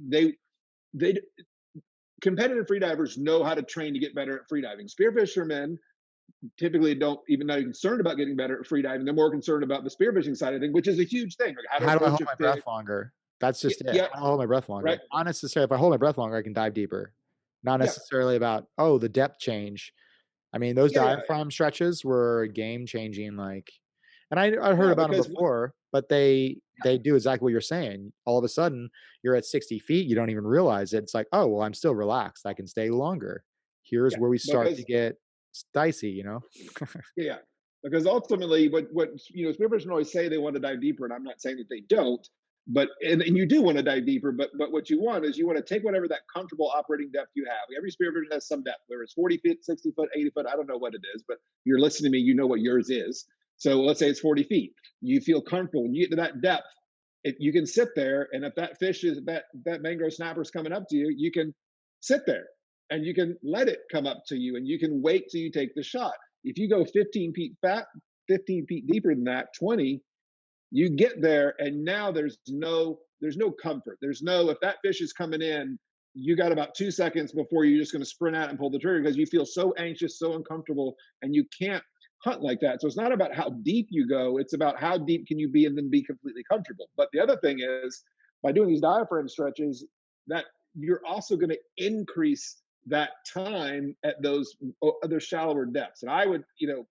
Speaker 2: competitive freedivers know how to train to get better at freediving. Spearfishermen typically don't even not concerned about getting better at freediving. They're more concerned about the spearfishing side of things, which is a huge thing. Like how to
Speaker 1: How do I
Speaker 2: approach
Speaker 1: hold
Speaker 2: a
Speaker 1: my
Speaker 2: fish.
Speaker 1: breath longer? That's
Speaker 2: Yeah,
Speaker 1: just it.
Speaker 2: yeah,
Speaker 1: How do I hold my breath longer?
Speaker 2: right.
Speaker 1: Not necessarily if I hold my breath longer, I can dive deeper. Not
Speaker 2: Yeah,
Speaker 1: necessarily about, oh, the depth change. I mean, those
Speaker 2: yeah, yeah,
Speaker 1: diaphragm stretches were game changing, like, and I heard
Speaker 2: yeah.
Speaker 1: about them
Speaker 2: Because
Speaker 1: before, but they do exactly what you're saying. All of a sudden, you're at 60 feet, you don't even realize it. It's like, oh, well, I'm still relaxed. I can stay longer. Here's
Speaker 2: yeah,
Speaker 1: where we start to
Speaker 2: because
Speaker 1: get it's dicey, you know?
Speaker 2: Yeah, because ultimately, what spearfishers always say they want to dive deeper, and I'm not saying that they don't, but and you do want to dive deeper, but what you want is you want to take whatever that comfortable operating depth you have. Every spearfisher has some depth, whether it's 40 feet, 60 foot, 80 foot. I don't know what it is, but you're listening to me, you know what yours is. So let's say it's 40 feet. You feel comfortable when you get to that depth. You can sit there, and if that fish is that mangrove snapper is coming up to you, you can sit there and you can let it come up to you, and you can wait till you take the shot. If you go 15 feet deeper than that, 20, you get there, and now there's no comfort. There's no, if that fish is coming in, you got about 2 seconds before you're just going to sprint out and pull the trigger because you feel so anxious, so uncomfortable, and you can't hunt like that. So it's not about how deep you go, it's about how deep can you be and then be completely comfortable. But the other thing is, by doing these diaphragm stretches, that you're also going to increase that time at those other shallower depths. And I would, the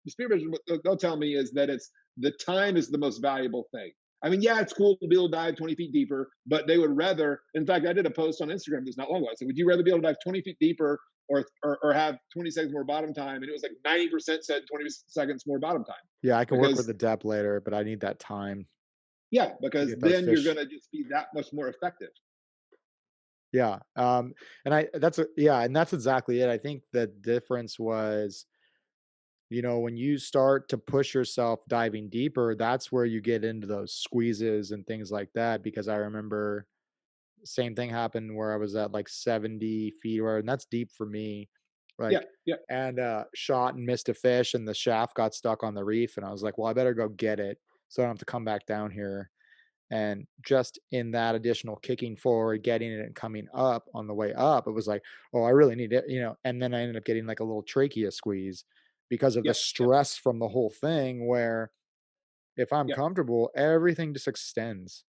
Speaker 2: spearfishers, what they'll tell me is that it's the time is the most valuable thing. I mean, yeah, it's cool to be able to dive 20 feet deeper, but they would rather, in fact, I did a post on Instagram this not long ago. I said, would you rather be able to dive 20 feet deeper or have 20 seconds more bottom time? And it was like 90% said 20 seconds more bottom time.
Speaker 1: Yeah, I can work with
Speaker 2: Because,
Speaker 1: the depth later, but I need that time
Speaker 2: yeah,
Speaker 1: to
Speaker 2: because
Speaker 1: get those
Speaker 2: then you're
Speaker 1: fish.
Speaker 2: going to just be that much more effective.
Speaker 1: Yeah, and that's exactly it. I think the difference was, when you start to push yourself diving deeper, that's where you get into those squeezes and things like that. Because I remember same thing happened where I was at like 70 feet, and that's deep for me.
Speaker 2: Yeah,
Speaker 1: Like,
Speaker 2: yeah,
Speaker 1: and shot and missed a fish, and the shaft got stuck on the reef, and I was like, well, I better go get it so I don't have to come back down here. And just in that additional kicking forward, getting it and coming up on the way up, it was like, oh, I really need it. And then I ended up getting like a little trachea squeeze because of the
Speaker 2: yeah, yeah,
Speaker 1: stress from the whole thing. Where if I'm
Speaker 2: yeah,
Speaker 1: comfortable, everything just extends.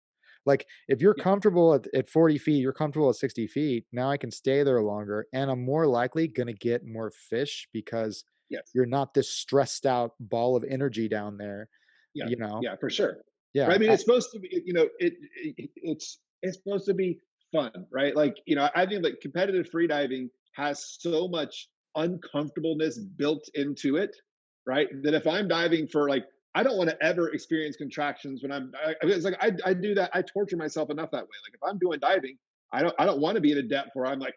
Speaker 1: Like if you're
Speaker 2: yeah,
Speaker 1: comfortable at 40 feet, you're comfortable at 60 feet. Now I can stay there longer and I'm more likely going to get more fish because
Speaker 2: yes.
Speaker 1: you're not this stressed out ball of energy down there,
Speaker 2: Yeah,
Speaker 1: you know?
Speaker 2: yeah, for sure. Right?
Speaker 1: Yeah.
Speaker 2: I mean, it's supposed to be, it's supposed to be fun, right? Like, I think that competitive freediving has so much uncomfortableness built into it, right? That if I'm diving for like, I don't want to ever experience contractions when it's like I do that. I torture myself enough that way. Like if I'm doing diving, I don't want to be at a depth where I'm like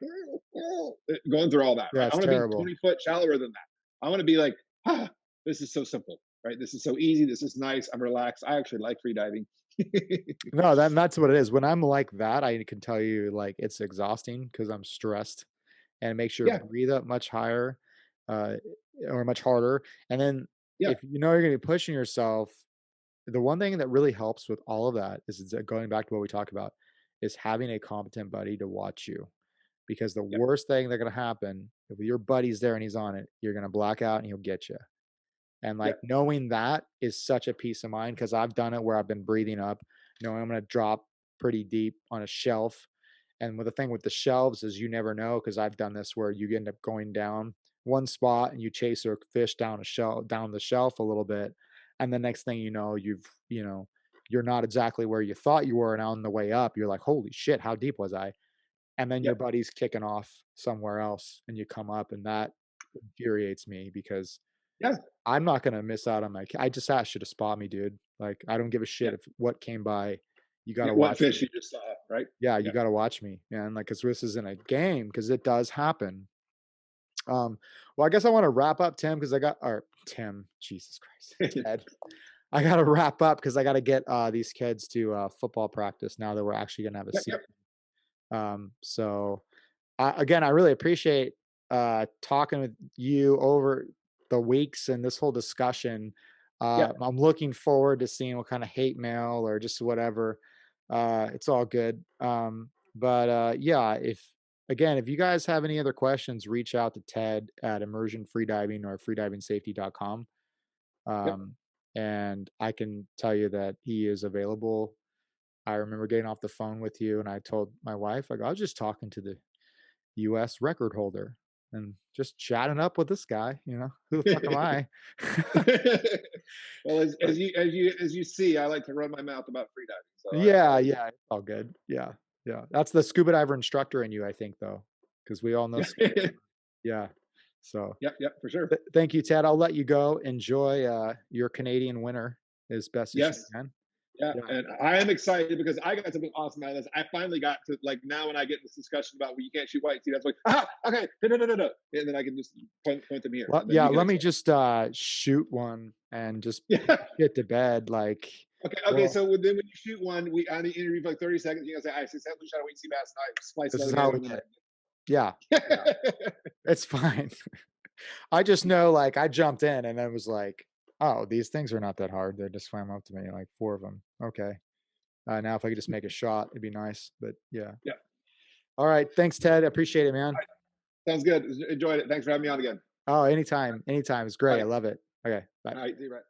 Speaker 2: going through all that,
Speaker 1: Yeah.
Speaker 2: right? I
Speaker 1: It's
Speaker 2: want to be
Speaker 1: terrible.
Speaker 2: 20 foot shallower than that. I want to be like, this is so simple, right? This is so easy. This is nice. I'm relaxed. I actually like free diving.
Speaker 1: No, that's what it is. When I'm like that, I can tell you, like, it's exhausting because 'cause I'm stressed, and it makes your
Speaker 2: Yeah,
Speaker 1: breathe up much higher, uh, or much harder, and then
Speaker 2: yeah,
Speaker 1: if you know you're gonna be pushing yourself, the one thing that really helps with all of that is going back to what we talked about, is having a competent buddy to watch you, because the
Speaker 2: yeah,
Speaker 1: worst thing that gonna happen, if your buddy's there and he's on it, you're gonna black out and he'll get you. And,
Speaker 2: yeah,
Speaker 1: like, knowing that is such a peace of mind because 'cause I've done it where I've been breathing up, knowing I'm gonna drop pretty deep on a shelf, and with the thing with the shelves is you never know because 'cause I've done this where you end up going down one spot and you chase a fish down the shelf a little bit, and the next thing you know, you're not exactly where you thought you were, and on the way up, you're like, "Holy shit, how deep was I?" And then
Speaker 2: yeah,
Speaker 1: your buddy's kicking off somewhere else, and you come up, and that infuriates me because
Speaker 2: yeah,
Speaker 1: I'm not gonna miss out on I just asked you to spot me, dude. Like, I don't give a
Speaker 2: yeah.
Speaker 1: shit if what came by. You
Speaker 2: Yeah,
Speaker 1: gotta
Speaker 2: what
Speaker 1: watch
Speaker 2: fish
Speaker 1: me.
Speaker 2: you just saw, right?
Speaker 1: Yeah, you
Speaker 2: Yeah,
Speaker 1: gotta watch me, man, like, cause this isn't a game, cause it does happen. Well, I guess I wanna wrap up, Tim, because I got or Tim, Jesus Christ, Ted. I gotta wrap up because I gotta get, these kids to, football practice now that we're actually gonna have a
Speaker 2: yep,
Speaker 1: season.
Speaker 2: yep,
Speaker 1: So again, I really appreciate talking with you over the weeks and this whole discussion.
Speaker 2: yep,
Speaker 1: I'm looking forward to seeing what kind of hate mail or just whatever. It's all good. But yeah, if you guys have any other questions, reach out to Ted at Immersion Freediving or freedivingsafety.com.
Speaker 2: yep.
Speaker 1: Um, and I can tell you that he is available. I remember getting off the phone with you and I told my wife, like, I was just talking to the US record holder and just chatting up with this guy, who the fuck am I?
Speaker 2: Well, as,
Speaker 1: But
Speaker 2: as you as you as you see, I like to run my mouth about free diving, so I
Speaker 1: yeah,
Speaker 2: understand.
Speaker 1: yeah, it's all good. Yeah, yeah. That's the scuba diver instructor in you, I think, though, because we all know.
Speaker 2: Yeah,
Speaker 1: Yeah. So
Speaker 2: Yep, for sure.
Speaker 1: thank you, Ted. I'll let you go. Enjoy your Canadian winter as best as you
Speaker 2: Yes.
Speaker 1: can.
Speaker 2: Yeah,
Speaker 1: Yeah.
Speaker 2: and I am excited because I got something awesome out of this. I finally got to like now when I get in this discussion about well, you can't shoot white. See, that's like, okay, no, and then I can just point them here,
Speaker 1: Well,
Speaker 2: and then
Speaker 1: yeah,
Speaker 2: you can
Speaker 1: let me
Speaker 2: explain.
Speaker 1: just shoot one and just
Speaker 2: Yeah.
Speaker 1: get to bed. Like,
Speaker 2: Okay.
Speaker 1: well,
Speaker 2: So then when you shoot one, we on the interview for like 30 seconds, you gotta say, "I successfully shot a wing sea bass, and I spliced
Speaker 1: this is
Speaker 2: another
Speaker 1: how
Speaker 2: gator
Speaker 1: we
Speaker 2: in the
Speaker 1: did it. Yeah. Yeah.
Speaker 2: net."
Speaker 1: It's fine. I just know, like, I jumped in and I was like, "Oh, these things are not that hard." They just swam up to me, like 4 of them. Okay. Now if I could just make a shot, it'd be nice, but yeah.
Speaker 2: Yeah.
Speaker 1: All right. Thanks, Ted. I appreciate it, man.
Speaker 2: Sounds good. Enjoyed it. Thanks for having me on again.
Speaker 1: Oh, anytime. Anytime. It's
Speaker 2: All
Speaker 1: great. I
Speaker 2: right.
Speaker 1: love it. Okay. Bye.
Speaker 2: All right. See you. Right.